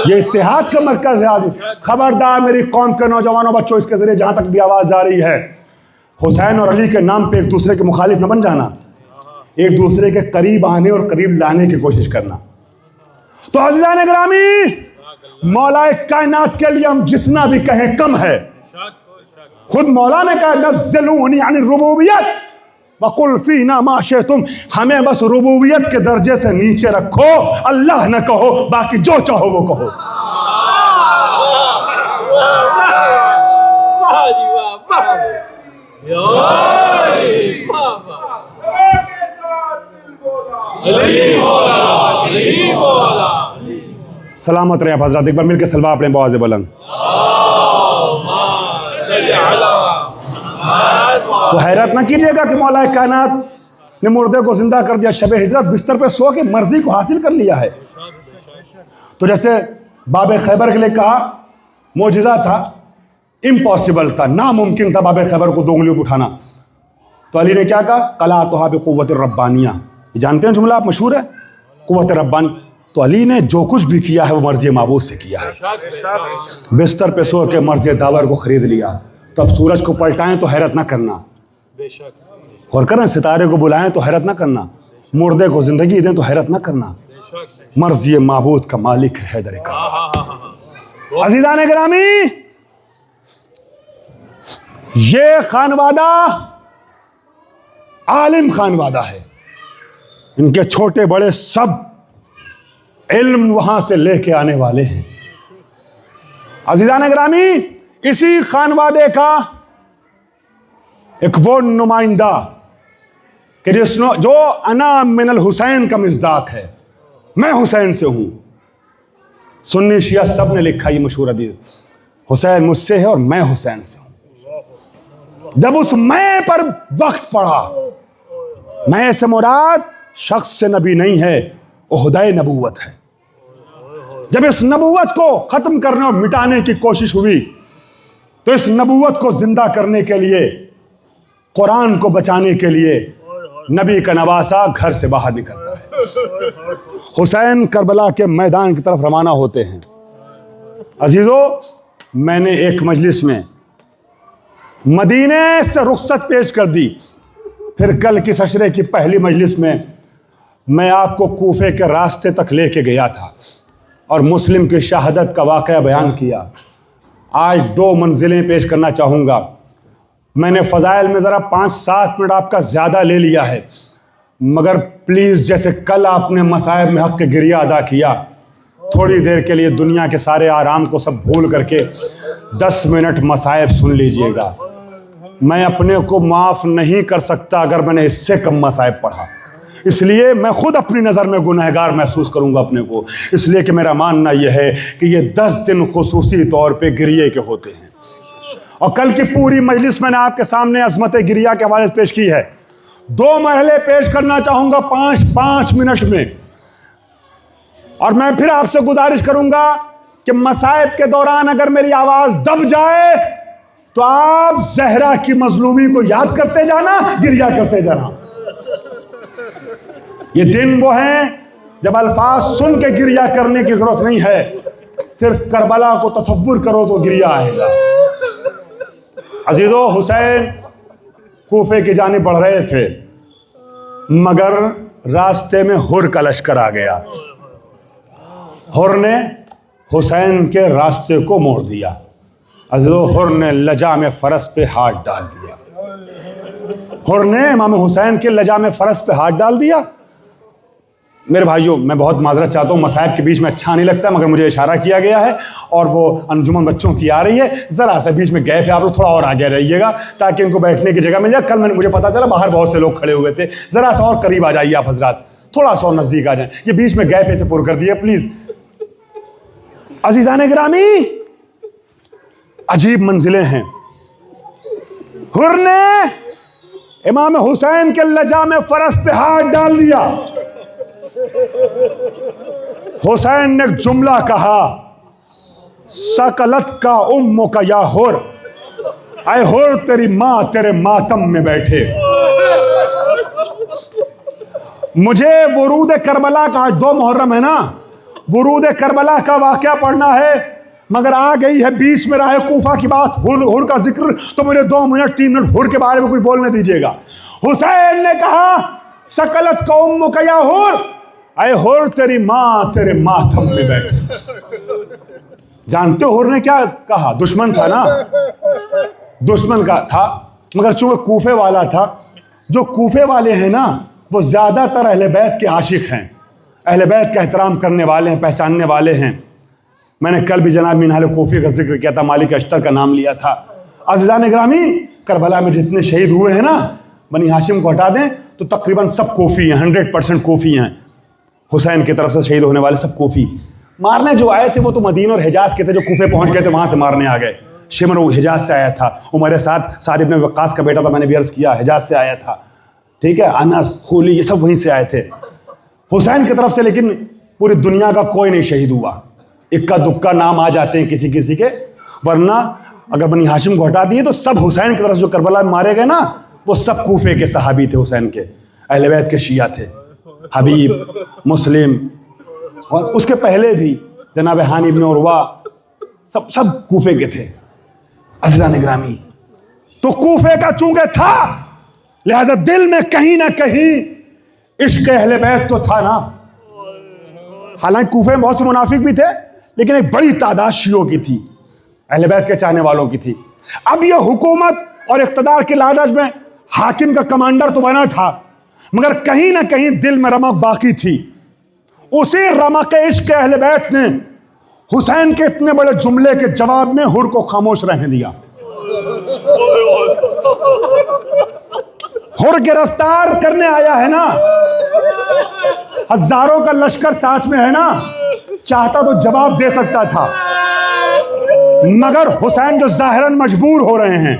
ये इत्तेहाद का मरकज है आदमी। खबरदार मेरी कौम के नौजवानों बच्चों, इसके जरिए जहां तक भी आवाज जा रही है, हुसैन और अली के नाम पे एक दूसरे के मुखालिफ न बन जाना, एक दूसरे के करीब आने और करीब लाने की कोशिश करना। तो अज़ीज़ान गिरामी, मौला कायनात के लिए हम जितना भी कहें कम है। खुद मौला ने कहा नज़्ज़लूनी अन रुबूबियत वकुल फीना मा शिअ्तुम, हमें बस रुबूबियत के दर्जे से नीचे रखो, अल्लाह न कहो, बाकी जो चाहो वो कहो। सलामत रहे आप हजरत, एक बार मिलकर सलवा अपने आवाज़ बुलंद। तो हैरत ना कीजिएगा कि मौला कायनात ने मुर्दे को जिंदा कर दिया, शब हिजरत बिस्तर पे सो के मर्जी को हासिल कर लिया है। तो जैसे बाबे खैबर के लिए कहा मोजिजा था, इम्पॉसिबल था, नामुमकिन था बाबे खैबर को 2 उंगलियों पर उठाना, तो अली ने क्या कहा, कला तो हाबे कुव्वत रब्बानिया, जानते हैं जुमला, आप मशहूर है, कुव्वत रब्बानी। तो अली ने जो कुछ भी किया है वो मर्जी माबूद से किया है। बिस्तर पे सो के मर्जी दावर को खरीद लिया। तब सूरज को पलटाएं तो हैरत ना करना, और करें सितारे को बुलाएं तो हैरत ना करना, मुर्दे को जिंदगी दें तो हैरत ना करना, मर्जी माबूद का मालिक है हैदर का। अजीजान गिरामी, ये खानवादा आलिम खानवादा है, इनके छोटे बड़े सब इल्म वहां से लेके आने वाले हैं। अजीजान गिरामी, इसी खानवादे का एक वो नुमाइंदा कि जो अना मिनल हुसैन का मिज़दाक है, मैं हुसैन से हूं। सुन्नी शिया सब ने लिखा ये मशहूर हदीस, हुसैन मुझसे है और मैं हुसैन से हूं। जब उस मैं पर वक्त पड़ा, मैं से मुराद शख्स से नबी नहीं है, ओहदे नबूवत है। जब इस नबूवत को खत्म करने और मिटाने की कोशिश हुई, तो इस नबूवत को जिंदा करने के लिए, कुरान को बचाने के लिए नबी का नवासा घर से बाहर निकलता है। हुसैन करबला के मैदान की तरफ रवाना होते हैं। अजीजों, मैंने एक मजलिस में मदीने से रुखसत पेश कर दी, फिर कल की सशरे की पहली मजलिस में मैं आपको कूफे के रास्ते तक लेके गया था और मुस्लिम की शहादत का वाक़या बयान किया। आज 2 मंजिलें पेश करना चाहूँगा। मैंने फ़ज़ाइल में ज़रा 5-7 मिनट आपका ज़्यादा ले लिया है, मगर प्लीज़ जैसे कल आपने मसाइब में हक़ गिरिया अदा किया, थोड़ी देर के लिए दुनिया के सारे आराम को सब भूल करके 10 मिनट मसाइब सुन लीजिएगा। मैं अपने को माफ़ नहीं कर सकता अगर मैंने इससे कम मसाइब पढ़ा, इसलिए मैं खुद अपनी नज़र में गुनहगार महसूस करूँगा अपने को, इसलिए कि मेरा मानना यह है कि ये 10 दिन खुसूसी तौर पे गिरिये के होते हैं। और कल की पूरी मजलिस मैंने आपके सामने अज़मत गिरिया के हवाले से पेश की है। 2 मरहले पेश करना चाहूँगा 5-5 मिनट में, और मैं फिर आपसे गुजारिश करूँगा कि मसाइब के दौरान अगर मेरी आवाज़ दब जाए तो आप जहरा की मजलूमी को याद करते जाना, गिरिया करते जाना। ये दिन वो हैं जब अल्फाज सुन के गिरिया करने की जरूरत नहीं है, सिर्फ करबला को तसव्वुर करो तो गिरिया आएगा। अजीजों, हुसैन कूफे की जानिब बढ़ रहे थे, मगर रास्ते में हुर का लश्कर आ गया। हुर ने हुसैन के रास्ते को मोड़ दिया। अजीजों, हुर ने लजा में फरस पे हाथ डाल दिया। हुर ने इमाम हुसैन के लजा में फरस पे हाथ डाल दिया। मेरे भाइयों, मैं बहुत माजरत चाहता हूँ, मसाइब के बीच में अच्छा नहीं लगता, मगर मुझे इशारा किया गया है और वो अंजुमन बच्चों की आ रही है, ज़रा सा बीच में गैप है, आप लोग थोड़ा और आगे रहिएगा ताकि इनको बैठने की जगह मिल जाए। कल मुझे पता चला बाहर बहुत से लोग खड़े हुए थे, ज़रा सा और करीब आ जाइए आप हजरात, थोड़ा सा और नज़दीक आ जाए, ये बीच में गैप ऐसे पूरा कर दिए प्लीज़। अजीज़ान गिरामी, अजीब मंजिलें हैं। हुर ने इमाम हुसैन के लजा में फरस पे हाथ डाल दिया। हुसैन ने एक जुमला कहा, सकलत का उम्मो का या हुर, आए हुर तेरी मां तेरे मातम में बैठे। मुझे वुरूद करबला का, आज 2 मुहर्रम है ना, वुरूद करबला का वाकया पढ़ना है, मगर आ गई है बीच में राह कूफा की बात, हुर का जिक्र, तो मुझे 2 मिनट 3 मिनट हुर के बारे में कुछ बोलने दीजिएगा। हुसैन ने कहा, सकलत का उम्मो का या हुर, आए हुर तेरी मां तेरे मातम में बैठे। जानते हो हुर ने क्या कहा? दुश्मन था ना, दुश्मन का था, मगर चूंकि कूफे वाला था, जो कूफे वाले हैं ना वो ज्यादातर अहले बैत के आशिक हैं, अहले बैत का एहतराम करने वाले हैं, पहचानने वाले हैं। मैंने कल भी जनाब मिनहाल कूफी का जिक्र किया था, मालिक अश्तर का नाम लिया था। अज़ीज़ान गिरामी, करबला में जितने शहीद हुए हैं ना, बनी हाशिम को हटा दें तो तकरीबन सब कोफी हैं, 100% कोफी हैं। हुसैन की तरफ से शहीद होने वाले सब कोफी। मारने जो आए थे वो तो मदीना और हिजाज के थे, जो कूफे पहुंच गए थे वहां से मारने आ गए। शिमर वो हिजाज से आया था, उमर साद इब्न वक्कास का बेटा था, मैंने भी अर्ज किया, हिजाज से आया था। ठीक है, अनस, खूली, ये सब वहीं से आए थे हुसैन की तरफ से। लेकिन पूरी दुनिया का कोई नहीं शहीद हुआ, इक्का दुक्का नाम आ जाते हैं किसी किसी के, वरना अगर बनी हाशिम को हटा दिए तो सब हुसैन की तरफ जो करबला में मारे गए ना, वो सब कूफे के सहाबी थे, हुसैन के अहले बैत के शिया थे, हबीब, मुस्लिम, और उसके पहले भी जनाब हानी इब्न उरवा, सब कूफे के थे। अज़ीज़ान ग्रामी, तो कूफे का चूंकि था, लिहाजा दिल में कहीं ना कहीं इश्क अहले बैत तो था ना। हालांकि कूफे में बहुत से मुनाफिक भी थे, लेकिन एक बड़ी तादाद शियों की थी, अहले बैत के चाहने वालों की थी। अब यह हुकूमत और इख्तिदार के लालच में हाकिम का कमांडर तो बना था, मगर कहीं ना कहीं दिल में रमक बाकी थी। उसी रमक इश्क अहले बैत ने हुसैन के इतने बड़े जुमले के जवाब में हुर को खामोश रहने दिया। हुर गिरफ्तार करने आया है ना, हजारों का लश्कर साथ में है ना, चाहता तो जवाब दे सकता था, मगर हुसैन जो जाहिरन मजबूर हो रहे हैं,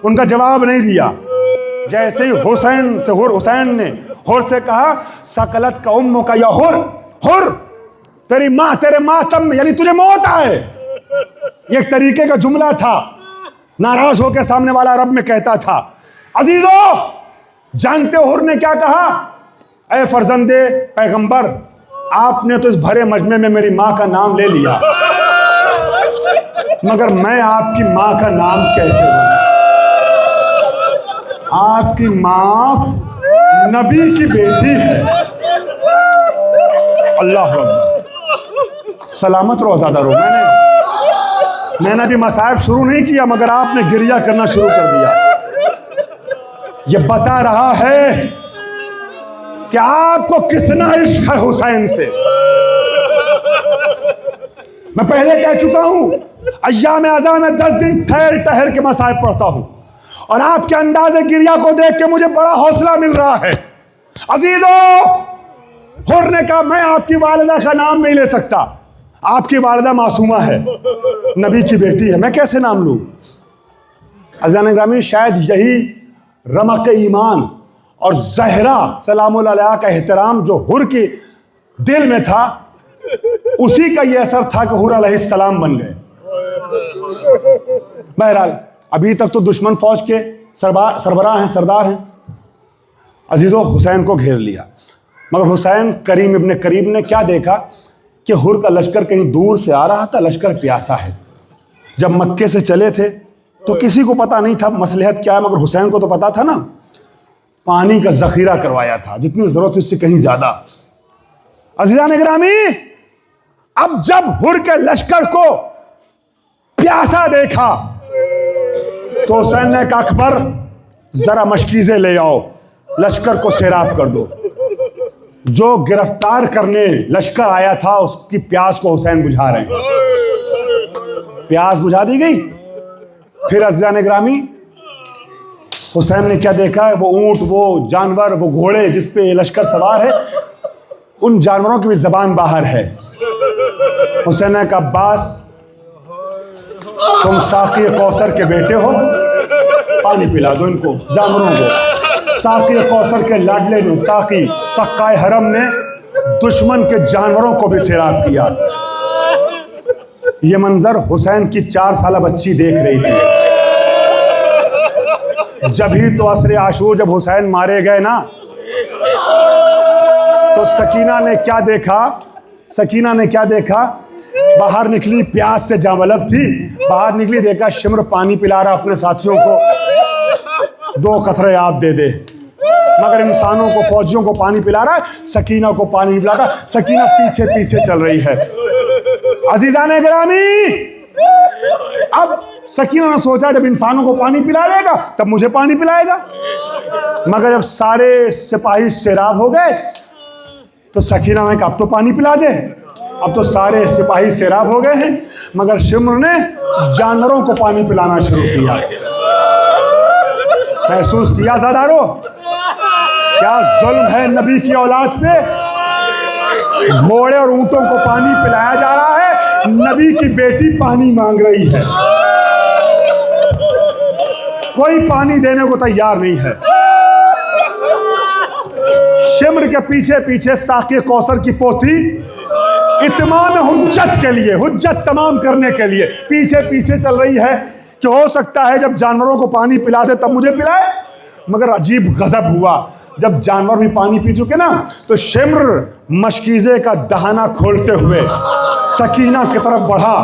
उनका जवाब नहीं दिया। जैसे ही हुसैन ने हुर से कहा, सकलत का उम्मो का, या हुर तेरी माँ तेरे मातम में, यानी तुझे मौत आए, ये एक तरीके का जुमला था। नाराज होकर सामने वाला अरब में कहता था। अजीजों, जानते हो हुर ने क्या कहा? ऐ फर्जंदे पैगंबर, आपने तो इस भरे मजमे में मेरी माँ का नाम ले लिया, मगर मैं आपकी माँ का नाम कैसे लूं? आपकी माँ नबी की बेटी है। अल्लाह सलामत रो, ज़्यादा रो। मैंने अभी मसाइब शुरू नहीं किया, मगर आपने गिरिया करना शुरू कर दिया। यह बता रहा है कि आपको कितना इश्क है हुसैन से। मैं पहले कह चुका हूं, अय्याम अज़ा में 10 दिन ठहर ठहर के मसाइब पढ़ता हूं, और आपके अंदाज़े गिरिया को देख के मुझे बड़ा हौसला मिल रहा है। अजीजों, हुर ने कहा, मैं आपकी वालिदा का नाम नहीं ले सकता, आपकी वालिदा मासूमा है, नबी की बेटी है, मैं कैसे नाम लूं? अज़ीज़ान ग्रामी, शायद यही रमक ईमान और ज़हरा सलामुल्लाह अलैहा का एहतराम जो हुर के दिल में था, उसी का यह असर था कि हुर अलैहिस्सलाम बन गए। बहरहाल, अभी तक तो दुश्मन फौज के सरबराह हैं, सरदार हैं। अजीजों, हुसैन को घेर लिया, मगर हुसैन करीम इब्न करीब ने क्या देखा कि हुर का लश्कर कहीं दूर से आ रहा था, लश्कर प्यासा है। जब मक्के से चले थे तो किसी को पता नहीं था मसलहत क्या है, मगर हुसैन को तो पता था ना। पानी का जखीरा करवाया था, जितनी जरूरत थी उससे कहीं ज्यादा। अज़ीज़ान ग्रामी, अब जब हुर के लश्कर को प्यासा देखा तो हुसैन ने कहा, अकबर जरा मशकीज़ें ले आओ, लश्कर को सैराब कर दो। जो गिरफ्तार करने लश्कर आया था, उसकी प्यास को हुसैन बुझा रहे हैं। प्यास बुझा दी गई। फिर अज़ीज़ान ग्रामी, हुसैन ने क्या देखा? वो ऊंट, वो जानवर, वो घोड़े जिस पे लश्कर सवार है, उन जानवरों की भी जबान बाहर है। हुसैन ने कहा, अब्बास, तुम साक़ी कौसर के बेटे हो, पानी पिला दो इनको, जानवरों को। साक़ी कौसर के लाडले ने, साक़ी सक्काए हरम ने दुश्मन के जानवरों को भी सैराब किया। यह मंजर हुसैन की 4 साला बच्ची देख रही थी। जब ही तो असर आशूर, जब हुसैन मारे गए ना, तो सकीना ने क्या देखा? सकीना ने क्या देखा? बाहर निकली, प्यास से जावलब थी, बाहर निकली, देखा शिमर पानी पिला रहा अपने साथियों को, 2 कतरे आप दे दे। मगर इंसानों को, फौजियों को पानी पिला रहा है, सकीना को पानी नहीं पिलाता। सकीना पीछे पीछे चल रही है। अज़ीज़ान गिरामी, अब सकीना ने सोचा जब इंसानों को पानी पिला लेगा तब मुझे पानी पिलाएगा। मगर जब सारे सिपाही सैराब हो गए तो सकीना ने कहा, अब तो पानी पिला दे। अब तो सारे सिपाही सैराब हो गए हैं, मगर शिमर ने जानवरों को पानी पिलाना शुरू किया। महसूस किया ज़ादारो, क्या जुल्म है नबी की औलाद पे? घोड़े और ऊंटों को पानी पिलाया जा रहा है, नबी की बेटी पानी मांग रही है। कोई पानी देने को तैयार नहीं है। शिम्र के पीछे पीछे साक़ी कौसर की पोती इत्माम हुज्जत के लिए, हुज्जत तमाम करने के लिए पीछे पीछे चल रही है कि हो सकता है जब जानवरों को पानी पिला दे तब मुझे पिलाए। मगर अजीब गजब हुआ, जब जानवर भी पानी पी चुके ना तो शिम्र मशकीज़े का दहाना खोलते हुए सकीना की तरफ बढ़ा।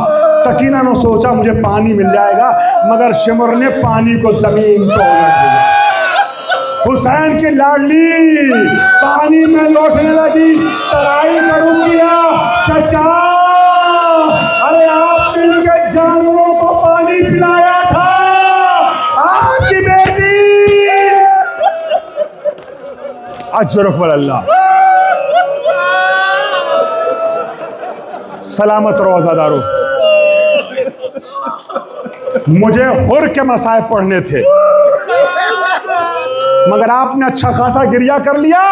सकीना ने सोचा मुझे पानी मिल जाएगा, मगर शिम्र ने पानी को जमीन पर उलट दिया। हुसैन की लाडली पानी में लौटने लगी, तराई करूं किया, चचा अरे आपने मुझे जानवरों को पानी पिलाया था, आपकी बेटी अजरुक वल्लाह। सलामत रोज़ादारों, मुझे हुर के मसाइब पढ़ने थे, मगर आपने अच्छा खासा गिरिया कर लिया,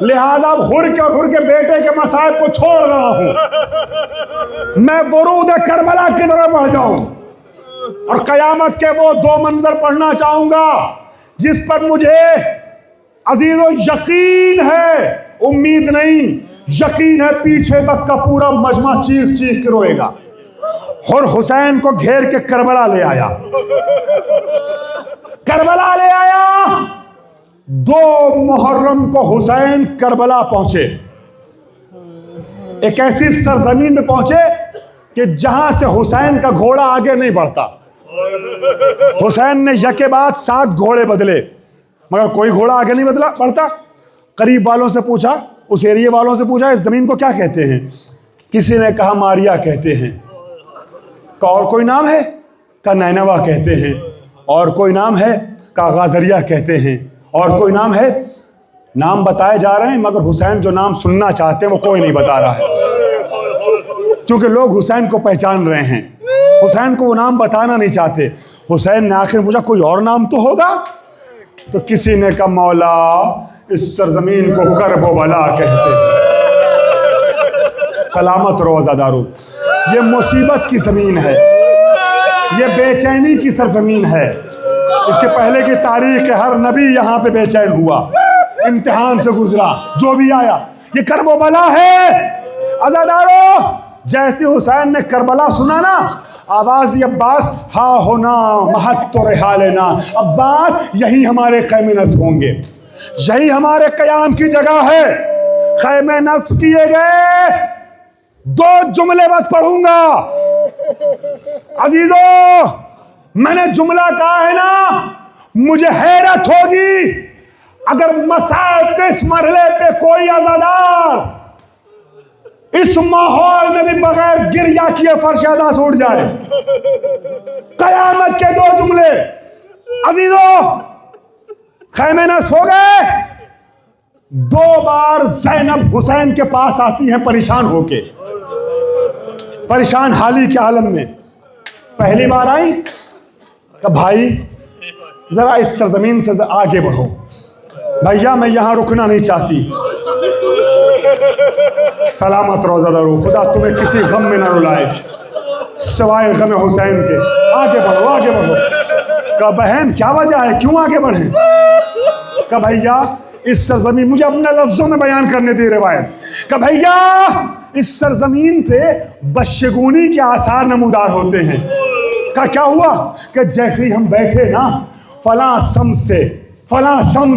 लिहाजा हुर के बेटे के मसाइब को छोड़ रहा हूं। मैं वरूद करबला की तरफ बढ़ जाऊं और कयामत के वो दो मंजर पढ़ना चाहूंगा जिस पर मुझे अजीजों यकीन है, उम्मीद नहीं, यकीन है पीछे तक का पूरा मजमा चीख चीख के रोएगा। और हुसैन को घेर के करबला ले आया, करबला ले आया। 2 मुहर्रम को हुसैन करबला पहुंचे, एक ऐसी सरजमीन में पहुंचे कि जहां से हुसैन का घोड़ा आगे नहीं बढ़ता। हुसैन ने यके बाद 7 घोड़े बदले, मगर कोई घोड़ा आगे नहीं बढ़ता। करीब वालों से पूछा, उस एरिया वालों से पूछा इस जमीन को क्या कहते हैं? किसी ने कहा मारिया कहते हैं, का और कोई नाम है? का नैनवा कहते हैं, और कोई नाम है? का गाजरिया कहते हैं, और कोई नाम है? नाम बताए जा रहे हैं, मगर हुसैन जो नाम सुनना चाहते हैं वो कोई नहीं बता रहा है, क्योंकि लोग हुसैन को पहचान रहे हैं, हुसैन को वो नाम बताना नहीं चाहते। हुसैन ने आखिर पूछा कोई और नाम तो होगा? तो किसी ने कहा मौला इस सरजमीन को करब बला कहते हैं। सलामत रोज़ादारों, ये मुसीबत की ज़मीन है, ये बेचैनी की सरजमीन है। इसके पहले की तारीख हर नबी यहाँ पे बेचैन हुआ, इम्तिहान से गुजरा, जो भी आया ये करब बला है। अज़ादारों, जैसे हुसैन ने करबला सुना ना, आवाज दी अब्बास हा होना महत तो रिहा लेना, अब्बास यही हमारे खैमे नस्ब होंगे, यही हमारे कयाम की जगह है। खैमे नस्ब किए गए, 2 जुमले बस पढ़ूंगा। अजीजों, मैंने जुमला कहा है ना, मुझे हैरत होगी अगर मसाइब के इस मरहले पे कोई आज़ादार इस माहौल में भी बगैर गिरिया किए फर्श अज़ा से उड़ जाए। कयामत के 2 जुमले। अजीजों, खैमे नस्ब हो गए। 2 बार ज़ैनब हुसैन के पास आती हैं परेशान होके, परेशान हाली के आलम में। पहली बार आई कि भाई जरा इस सरजमीन से आगे बढ़ो, भैया मैं यहां रुकना नहीं चाहती। सलामत रोज़ादारों, खुदा तुम्हें किसी गम में ना रुलाए सिवाय गम हुसैन के। आगे बढ़ो, आगे बढ़ो। का बहन क्या वजह है, क्यों आगे बढ़े? का भैया इस सरजमीन, मुझे अपने लफ्जों में बयान करने दी रिवायत, का भैया इस सरजमीन पे बदशगुनी के आसार नमूदार होते हैं। का क्या हुआ कि जैसे ही हम बैठे ना, फला सम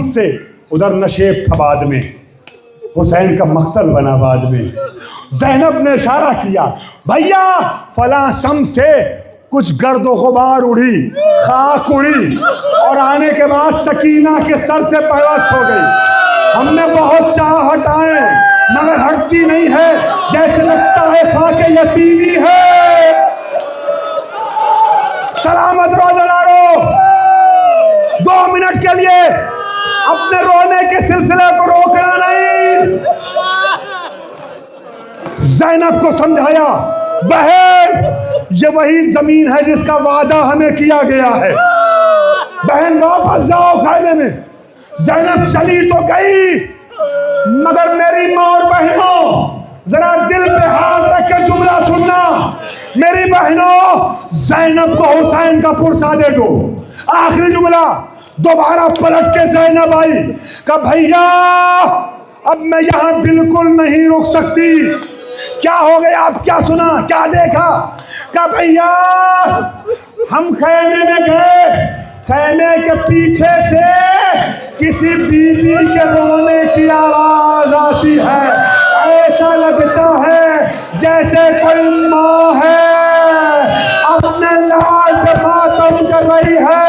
से उधर नशेब था, बाद में हुसैन का मक्तल बना। बाद में ज़ैनब ने इशारा किया, भैया फला सम से कुछ गर्दो गुबार उड़ी, खाक उड़ी, और आने के बाद सकीना के सर से पैवस्त हो गई। हमने बहुत चाह हटाए मगर हटती नहीं है, जैसे लगता है फाके यतीमी है। सलामत रोज़ादारों, 2 मिनट के लिए अपने रोने के सिलसिले को रोकना नहीं। ज़ैनब को समझाया, बहन ये वही जमीन है जिसका वादा हमें किया गया है, बहन वापस जाओ खाने में। ज़ैनब चली तो गई, मगर मेरी माँ और बहनों जरा दिल पे हाथ रख के जुमला सुनना। मेरी बहनों, ज़ैनब को हुसैन का पुरसा दे दो, आखिरी जुमला दोबारा पलट के ज़ैनब आई कहा भैया अब मैं यहां बिल्कुल नहीं रुक सकती। क्या हो गया, आप क्या सुना, क्या देखा? कहा भैया हम खैमे में गए, खैमे के पीछे से किसी बीवी के रोने की आवाज आती है, ऐसा लगता है जैसे कोई माँ है अपने लाल पे मातम कर रही है।